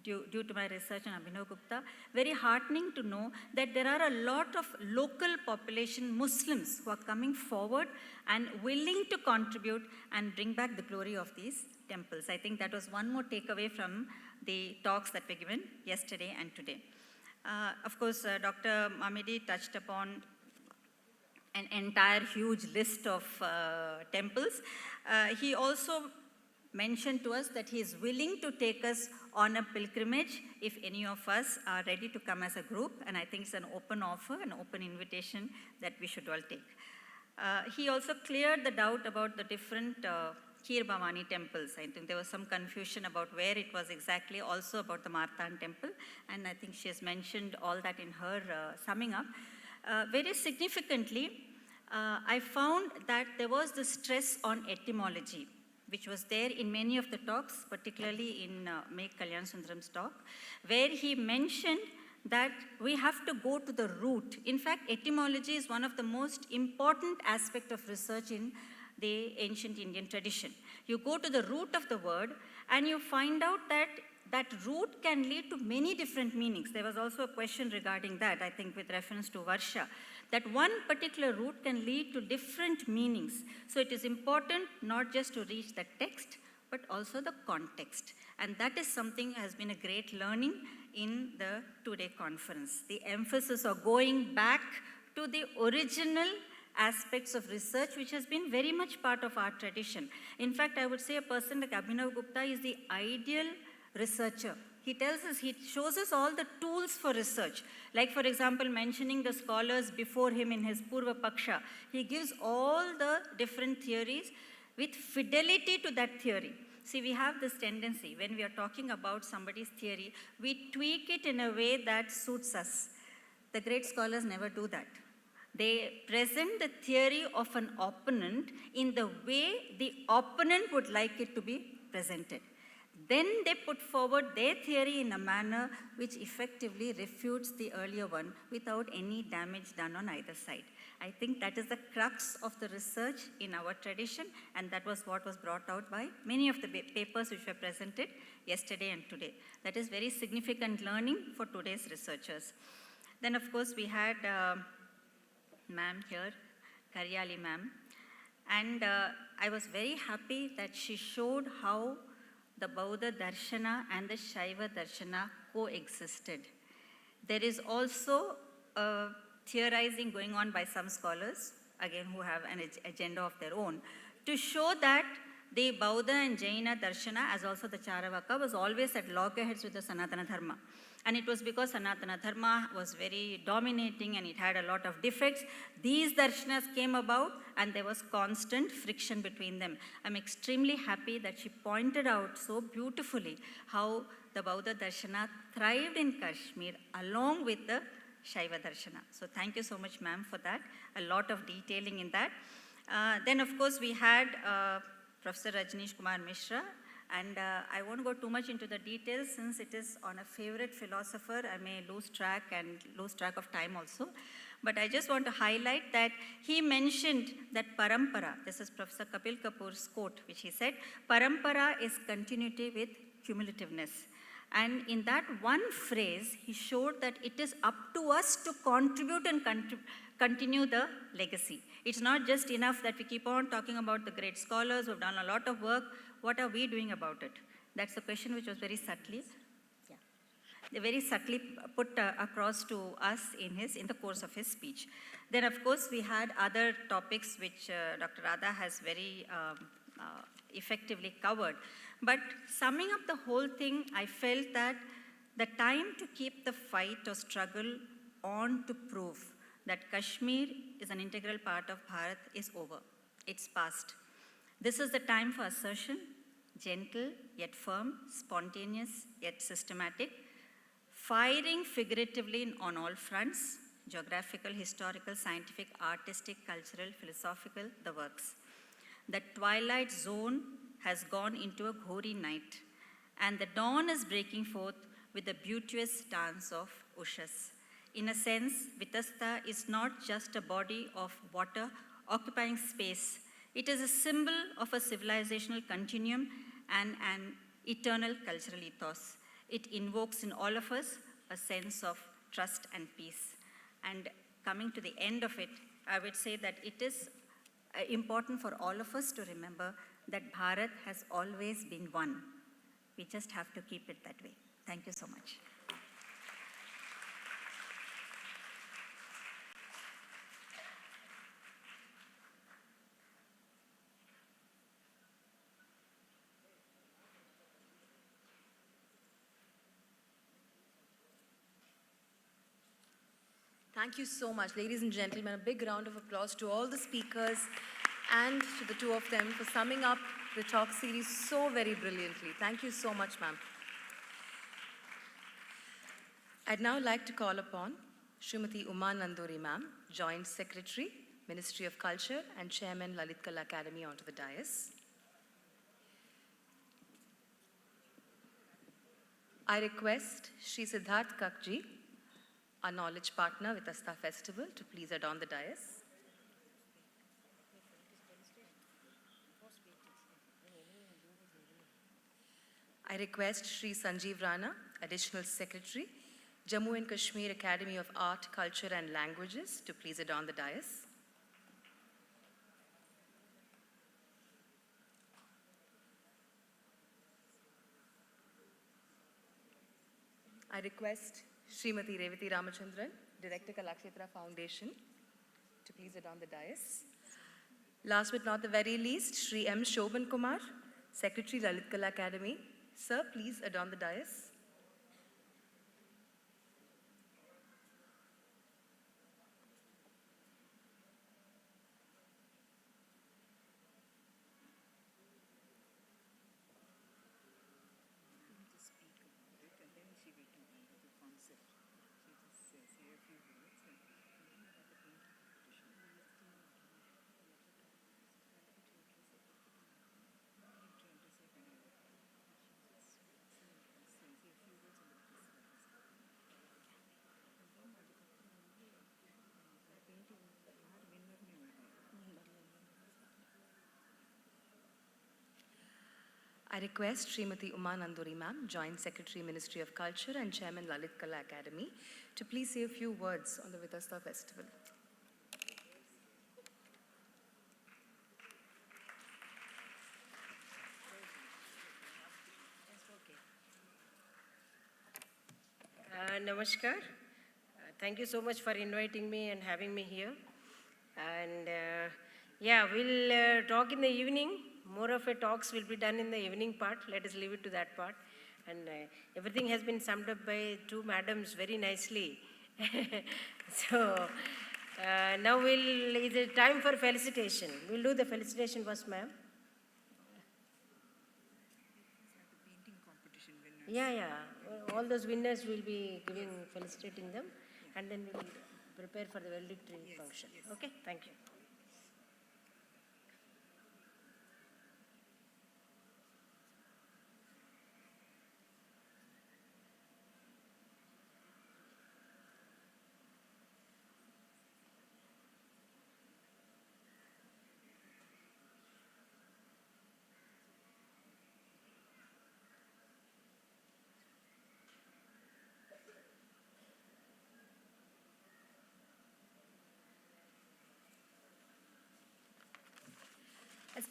due to my research on Abhinav Gupta, very heartening to know that there are a lot of local population Muslims who are coming forward and willing to contribute and bring back the glory of these temples. I think that was one more takeaway from the talks that were given yesterday and today. Of course, Dr. Mamidi touched upon an entire huge list of temples. He also mentioned to us that he is willing to take us on a pilgrimage if any of us are ready to come as a group, and I think it's an open offer, an open invitation that we should all take. He also cleared the doubt about the different Kheer Bhavani temples. I think there was some confusion about where it was exactly, also about the Martan temple, and I think she has mentioned all that in her summing up. Very significantly, I found that there was the stress on etymology, which was there in many of the talks, particularly in Meg Kalyan Sundaram's talk, where he mentioned that we have to go to the root. In fact, etymology is one of the most important aspects of research in the ancient Indian tradition. You go to the root of the word and you find out that that root can lead to many different meanings. There was also a question regarding that, I think with reference to Varsha, that one particular root can lead to different meanings. So it is important not just to reach the text, but also the context. And that is something has been a great learning in the two-day conference. The emphasis of going back to the original aspects of research, which has been very much part of our tradition. In fact, I would say a person like Abhinav Gupta is the ideal researcher. He tells us, he shows us all the tools for research. Like, for example, mentioning the scholars before him in his Purva Paksha. He gives all the different theories with fidelity to that theory. See, we have this tendency, when we are talking about somebody's theory, we tweak it in a way that suits us. The great scholars never do that. They present the theory of an opponent in the way the opponent would like it to be presented. Then they put forward their theory in a manner which effectively refutes the earlier one without any damage done on either side. I think that is the crux of the research in our tradition, and that was what was brought out by many of the papers which were presented yesterday and today. That is very significant learning for today's researchers. Then, of course, we had ma'am here, Karyali ma'am, and I was very happy that she showed how the Bauddha Darshana and the Shaiva Darshana coexisted. There is also a theorizing going on by some scholars, again who have an agenda of their own, to show that the Bauddha and Jaina Darshana, as also the Charavaka, was always at loggerheads with the Sanatana Dharma. And it was because Sanatana Dharma was very dominating and it had a lot of defects. These darshanas came about and there was constant friction between them. I'm extremely happy that she pointed out so beautifully how the Bauddha Darshana thrived in Kashmir along with the Shaiva Darshana. So thank you so much, ma'am, for that. A lot of detailing in that. Then, of course, we had Professor Rajneesh Kumar Mishra. And I won't go too much into the details since it is on a favorite philosopher. I may lose track of time also. But I just want to highlight that he mentioned that parampara, this is Professor Kapil Kapoor's quote, which he said, parampara is continuity with cumulativeness. And in that one phrase, he showed that it is up to us to contribute and continue the legacy. It's not just enough that we keep on talking about the great scholars who've done a lot of work. What are we doing about it? That's the question which was very subtly put across to us in the course of his speech. Then, of course, we had other topics which Dr. Radha has very effectively covered. But summing up the whole thing, I felt that the time to keep the fight or struggle on to prove that Kashmir is an integral part of Bharat is over. It's past. This is the time for assertion, gentle yet firm, spontaneous yet systematic, firing figuratively on all fronts, geographical, historical, scientific, artistic, cultural, philosophical, the works. The twilight zone has gone into a ghori night, and the dawn is breaking forth with the beauteous dance of ushas. In a sense, Vitasta is not just a body of water occupying space. It is a symbol of a civilizational continuum and an eternal cultural ethos. It invokes in all of us a sense of trust and peace. And coming to the end of it, I would say that it is important for all of us to remember that Bharat has always been one. We just have to keep it that way. Thank you so much. Thank you so much, ladies and gentlemen. A big round of applause to all the speakers and to the two of them for summing up the talk series so very brilliantly. Thank you so much, ma'am. I'd now like to call upon Srimati Uma Nanduri, ma'am, Joint Secretary, Ministry of Culture and Chairman, Lalit Kala Academy, onto the dais. I request Shri Siddharth Kakji, our knowledge partner with Vitasta Festival, to please adorn the dais. I request Shri Sanjeev Rana, Additional Secretary, Jammu and Kashmir Academy of Art, Culture and Languages, to please adorn the dais. I request Srimati Revati Ramachandran, Director, Kalakshetra Foundation, to please adorn the dais. Last but not the very least, Shri M. Shobhan Kumar, Secretary, Lalit Kala Academy. Sir, please adorn the dais. I request Srimati Uma Nanduri, ma'am, Joint Secretary, Ministry of Culture and Chairman, Lalit Kala Academy, to please say a few words on the Vitasta Festival. Namaskar. Thank you so much for inviting me and having me here. And yeah, we'll talk in the evening. More of a talks will be done in the evening part. Let us leave it to that part. And everything has been summed up by two madams very nicely. So now it's a time for felicitation. We'll do the felicitation first, ma'am. Yeah. All those winners will be felicitating them, and then we'll prepare for the valedictory function. Okay, thank you.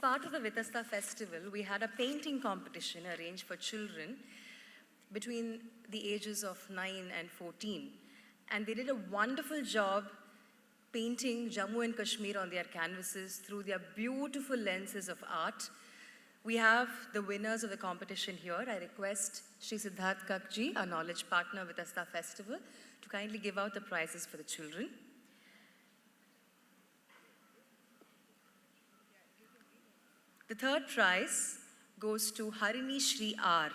part of the Vitasta festival, we had a painting competition arranged for children between the ages of 9 and 14. And they did a wonderful job painting Jammu and Kashmir on their canvases through their beautiful lenses of art. We have the winners of the competition here. I request Shri Siddharth Kakji, our knowledge partner with Vitasta Festival, to kindly give out the prizes for the children. The third prize goes to Harini Shri R,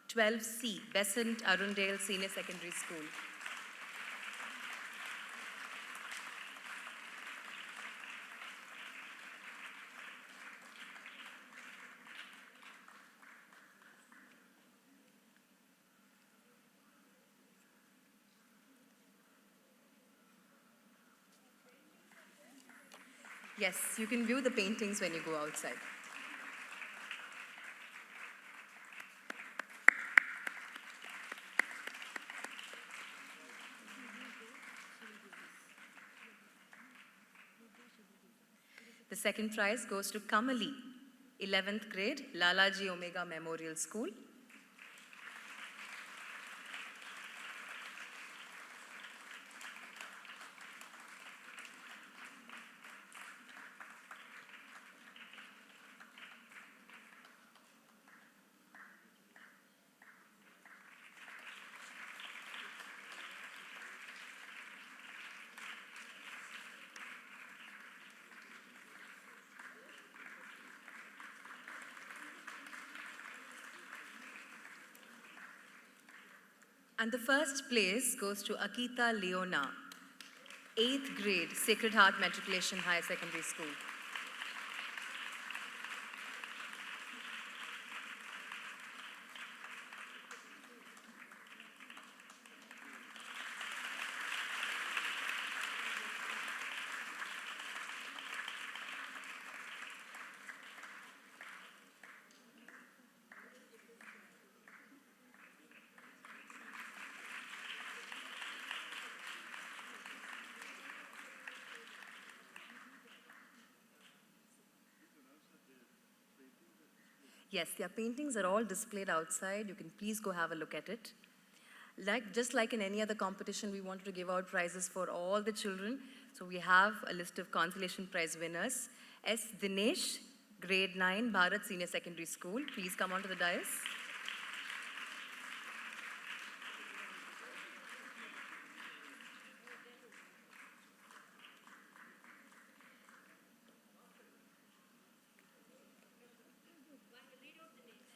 12C, Besant Arundale Senior Secondary School. Yes, you can view the paintings when you go outside. The second prize goes to Kamali, 11th grade, Lalaji Omega Memorial School. And the first place goes to Akita Leona, 8th grade, Sacred Heart Matriculation Higher Secondary School. Yes, their paintings are all displayed outside. You can please go have a look at it. Just like in any other competition, we wanted to give out prizes for all the children. So we have a list of consolation prize winners. S. Dinesh, grade 9, Bharata Senior Secondary School. Please come onto the dais.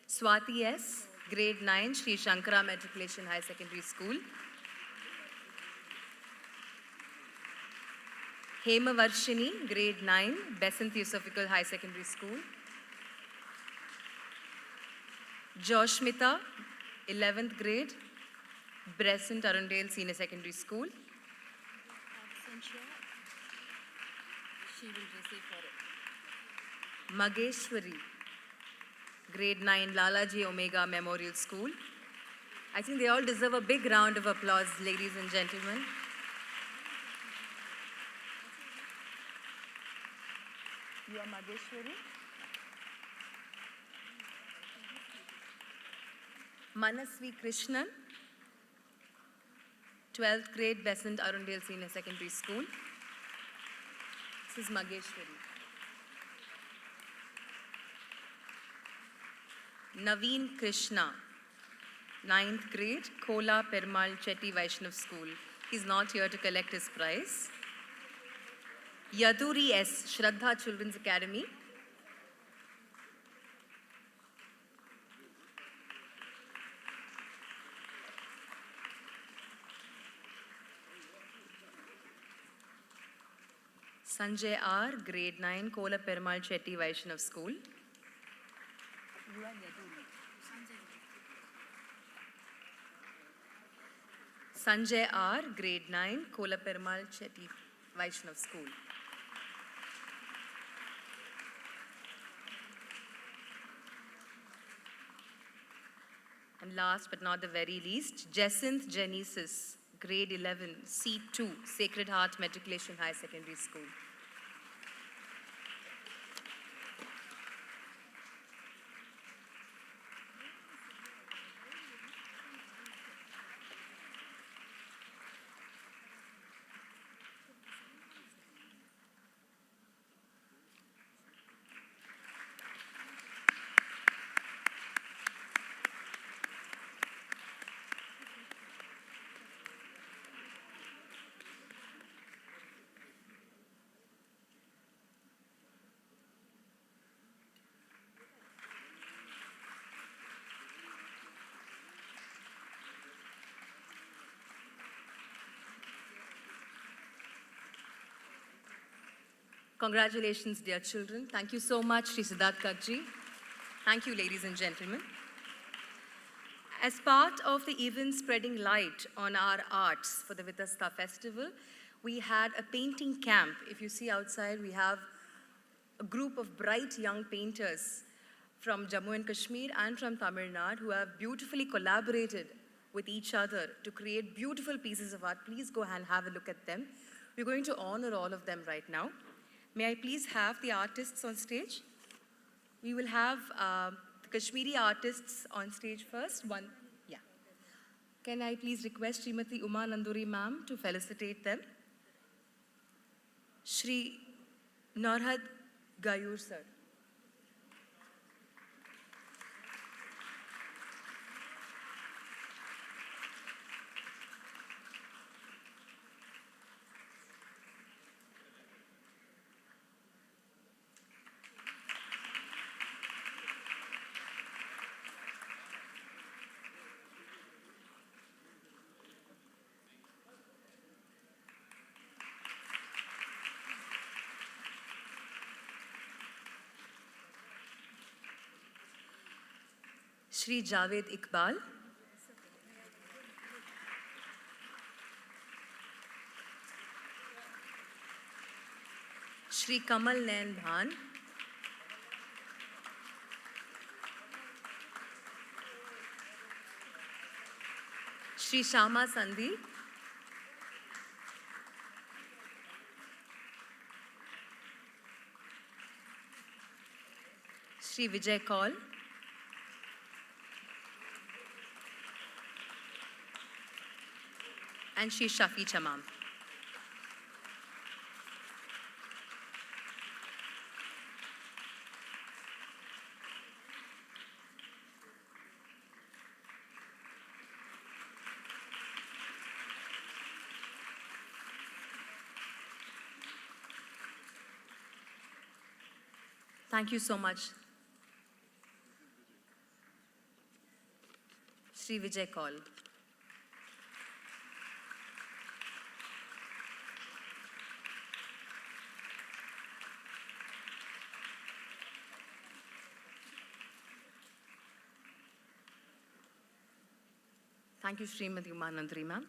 Swati S, grade 9, Sri Shankara Matriculation High Secondary School. Hema Varshini, grade 9, Besant Theosophical High Secondary School. Joshmita, 11th grade, Besant Arundale Senior Secondary School. She will receive for it. Mageshwari, grade 9, Lalaji Omega Memorial School. I think they all deserve a big round of applause, ladies and gentlemen. You are Mageshwari. Manasvi Krishnan, 12th grade, Besant Arundale Senior Secondary School. This is Mageshwari. Naveen Krishna, 9th grade, Kola Perumal Chetty Vaishnav School. He's not here to collect his prize. Yaduri S, Shraddha Children's Academy. Sanjay R, grade 9, Kola Perumal Chetty Vaishnav School. Sanjay R, grade 9, Kola Perumal Chetty Vaishnav School. And last but not the very least, Jacinth Genesis, grade 11, C2, Sacred Heart Matriculation High Secondary School. Congratulations, dear children. Thank you so much, Sri Siddharth Kakji. Thank you, ladies and gentlemen. As part of the event spreading light on our arts for the Vitasta festival, we had a painting camp. If you see outside, we have a group of bright young painters from Jammu and Kashmir and from Tamil Nadu who have beautifully collaborated with each other to create beautiful pieces of art. Please go and have a look at them. We're going to honor all of them right now. May I please have the artists on stage? We will have the Kashmiri artists on stage first. Yeah. Can I please request Srimati Uma Nanduri ma'am to felicitate them? Shri Norhad Gayur sir. Shri Javed Iqbal. Shri Kamal Nain Bhan. Shri Shama Sandhi. Shri Vijay Kaul. And Shri Shafi Chamam. Thank you so much. Shri Vijay Kaul. Thank you, Srimati Uma Nanduri ma'am.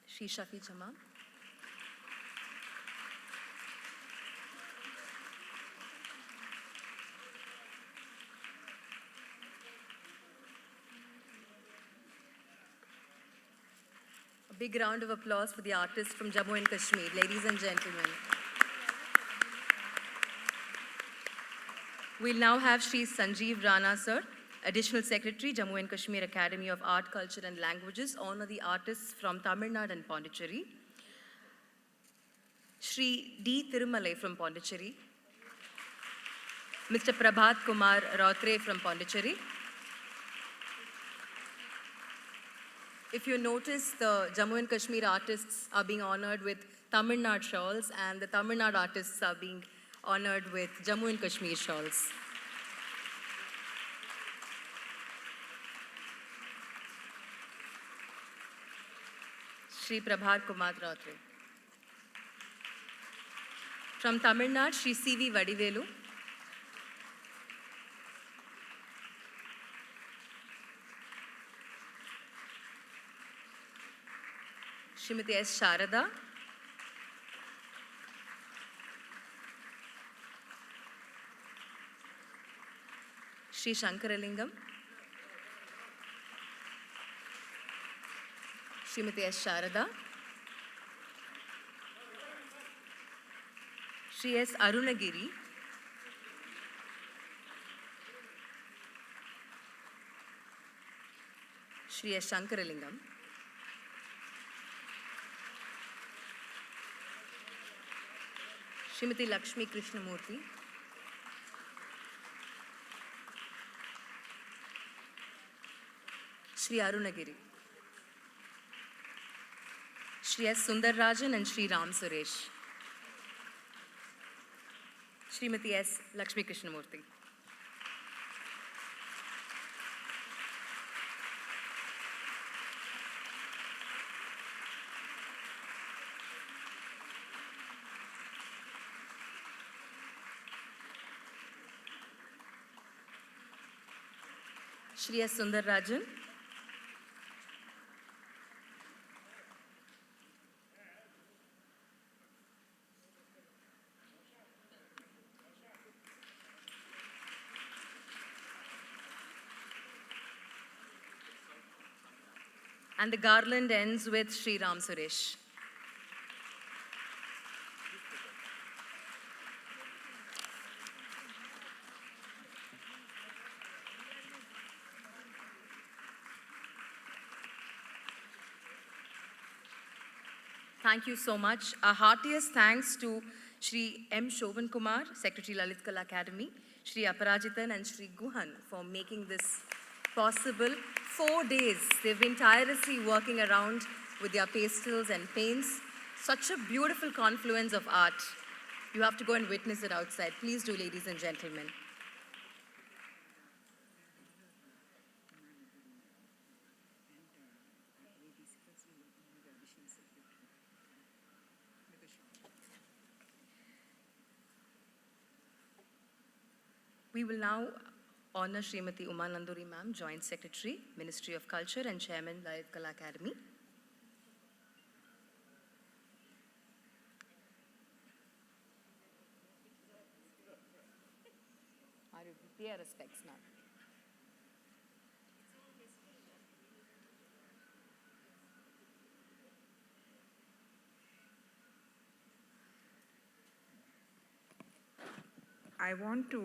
Shri Shafi Chamam. A big round of applause for the artists from Jammu and Kashmir, ladies and gentlemen. We'll now have Shri Sanjeev Rana sir, Additional Secretary, Jammu and Kashmir Academy of Art, Culture and Languages, honor the artists from Tamil Nadu and Pondicherry. Shri D. Thirumalai from Pondicherry. Mr. Prabhat Kumar Rautre from Pondicherry. If you notice, the Jammu and Kashmir artists are being honored with Tamil Nadu shawls, and the Tamil Nadu artists are being honored with Jammu and Kashmir shawls. Shri Prabhat Kumar Rautre. From Tamil Nadu, Shri C.V. Vadivelu. Srimati S. Sharada. Shri Shankaralingam. Srimati S. Sharada. Shri S. Arunagiri. Shri S. Shankaralingam. Srimati Lakshmi Krishnamurthy. Shri Arunagiri. Shri S. Sundarrajan and Shri Ram Suresh. Srimati S. Lakshmi Krishnamurthy. Shri S. Sundar Rajan. And the garland ends with Shri Ram Suresh. Thank you so much. Our heartiest thanks to Shri M. Shovan Kumar, Secretary Lalit Kala Academy, Shri Aparajitan and Shri Guhan for making this possible. 4 days, they've been tirelessly working around with their pastels and paints. Such a beautiful confluence of art. You have to go and witness it outside. Please do, ladies and gentlemen. We will now honor Srimati Uma Nanduri Ma'am, Joint Secretary, Ministry of Culture and Chairman, Lalit Kala Academy. Pay our respects, ma'am. I want to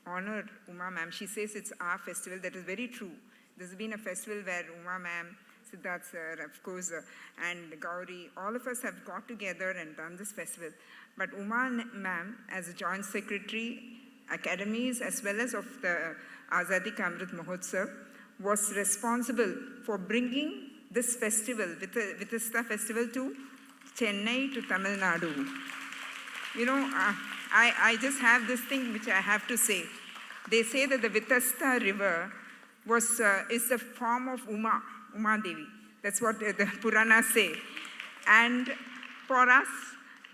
honor Uma ma'am. She says it's our festival. That is very true. This has been a festival where Uma ma'am, Siddharth sir, of course, and Gauri, all of us have got together and done this festival. But Uma ma'am, as a joint secretary, academies, as well as of the Azadi Ka Amrit Mahotsav, was responsible for bringing this festival, Vitasta festival, to Chennai, to Tamil Nadu. You know, I just have this thing which I have to say. They say that the Vitasta river is the form of Uma Devi. That's what the Puranas say. And for us,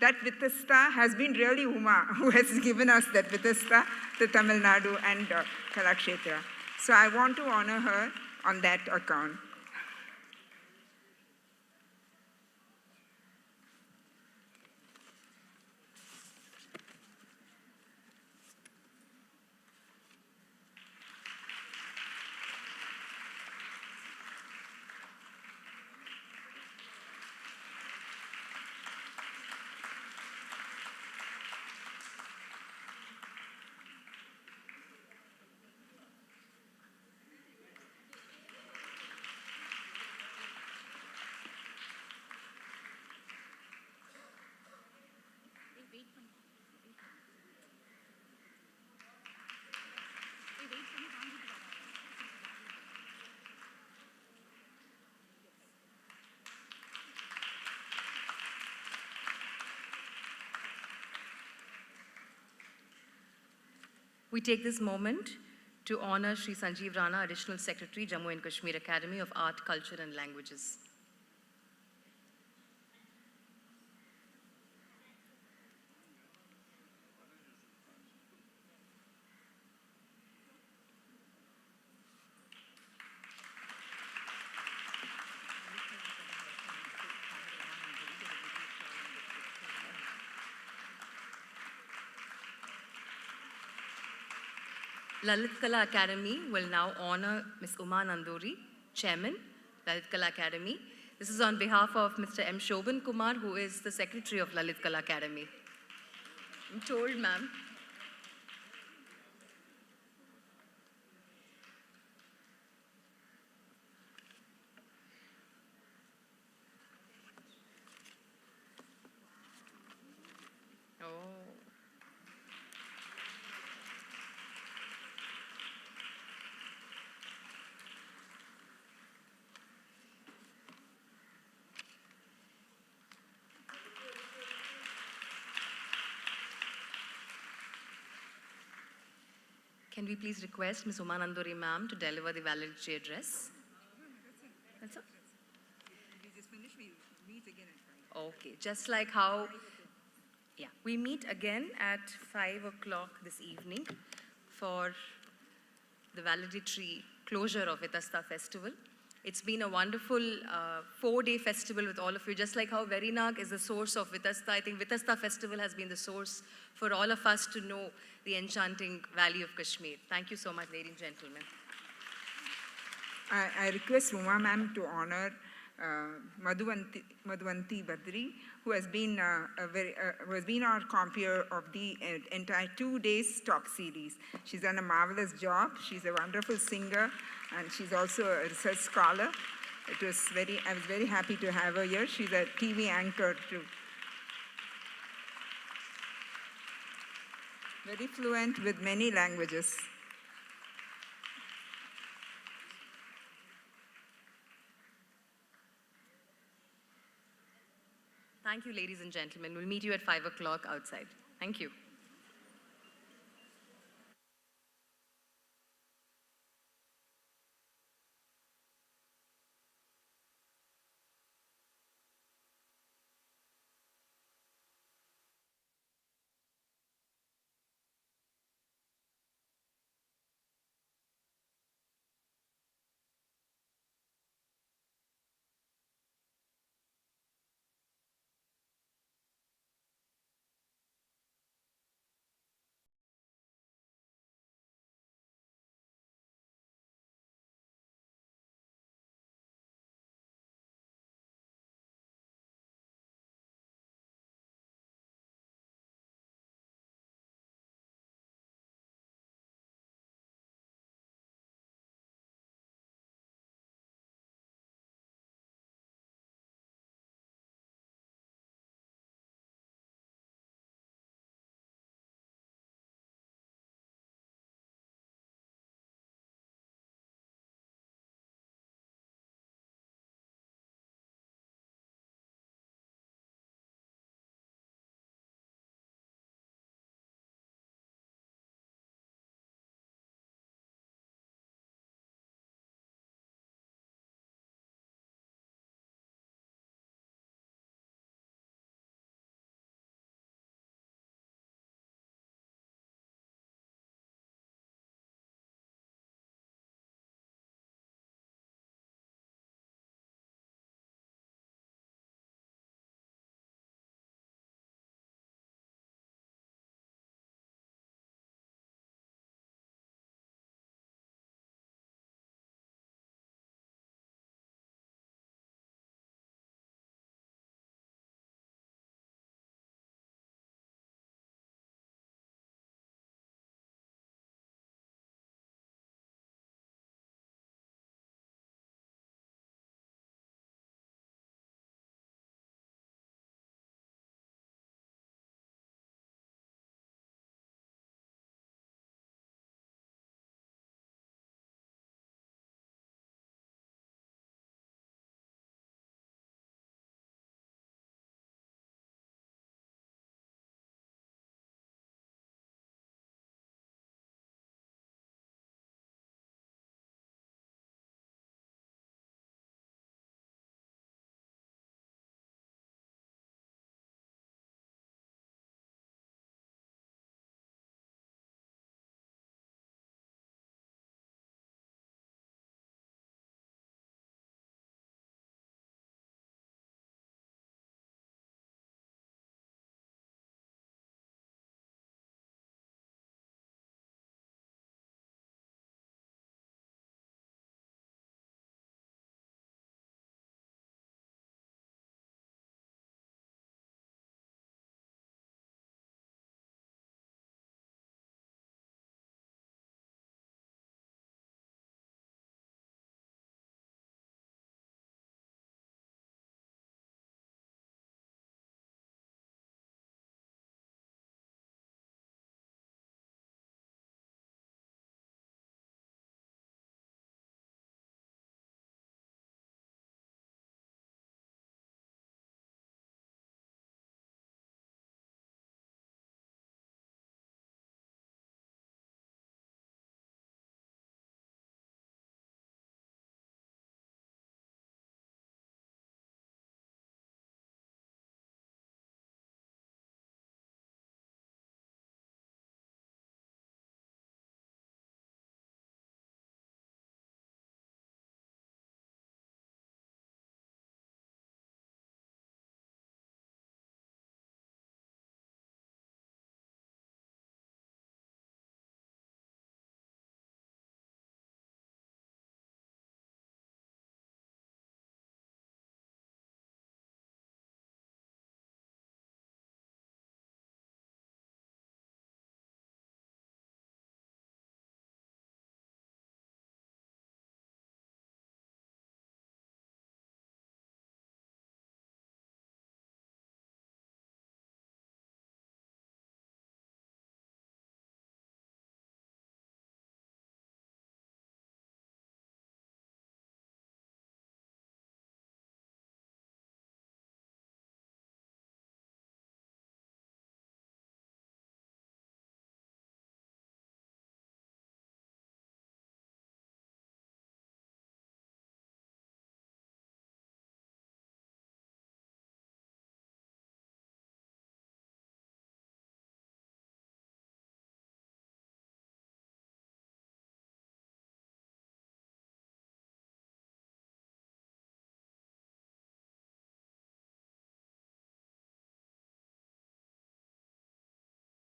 that Vitasta has been really Uma who has given us that Vitasta to Tamil Nadu and Kalakshetra. So I want to honor her on that account. We take this moment to honor Sri Sanjeev Rana, Additional Secretary, Jammu and Kashmir Academy of Art, Culture and Languages. Lalit Kala Academy will now honor Ms. Uma Nanduri, Chairman, Lalit Kala Academy. This is on behalf of Mr. M. Shoban Kumar, who is the Secretary of Lalit Kala Academy. I'm told, ma'am. Can we please request Ms. Uma Nanduri ma'am to deliver the valedictory address? That's all? We just finished, we meet again at 5. Okay, just like how, yeah, we meet again at 5 o'clock this evening for the valedictory closure of Vitasta Festival. It's been a wonderful 4-day festival with all of you. Just like how Verinag is the source of Vitasta, I think Vitasta Festival has been the source for all of us to know the enchanting Valley of Kashmir. Thank you so much, ladies and gentlemen. I request Uma ma'am to honor Madhuvanti Badri, who has been our compeer of the entire 2 days talk series. She's done a marvelous job. She's a wonderful singer, and she's also a research scholar. I was very happy to have her here. She's a TV anchor too. Very fluent with many languages. Thank you, ladies and gentlemen. We'll meet you at 5 o'clock outside. Thank you.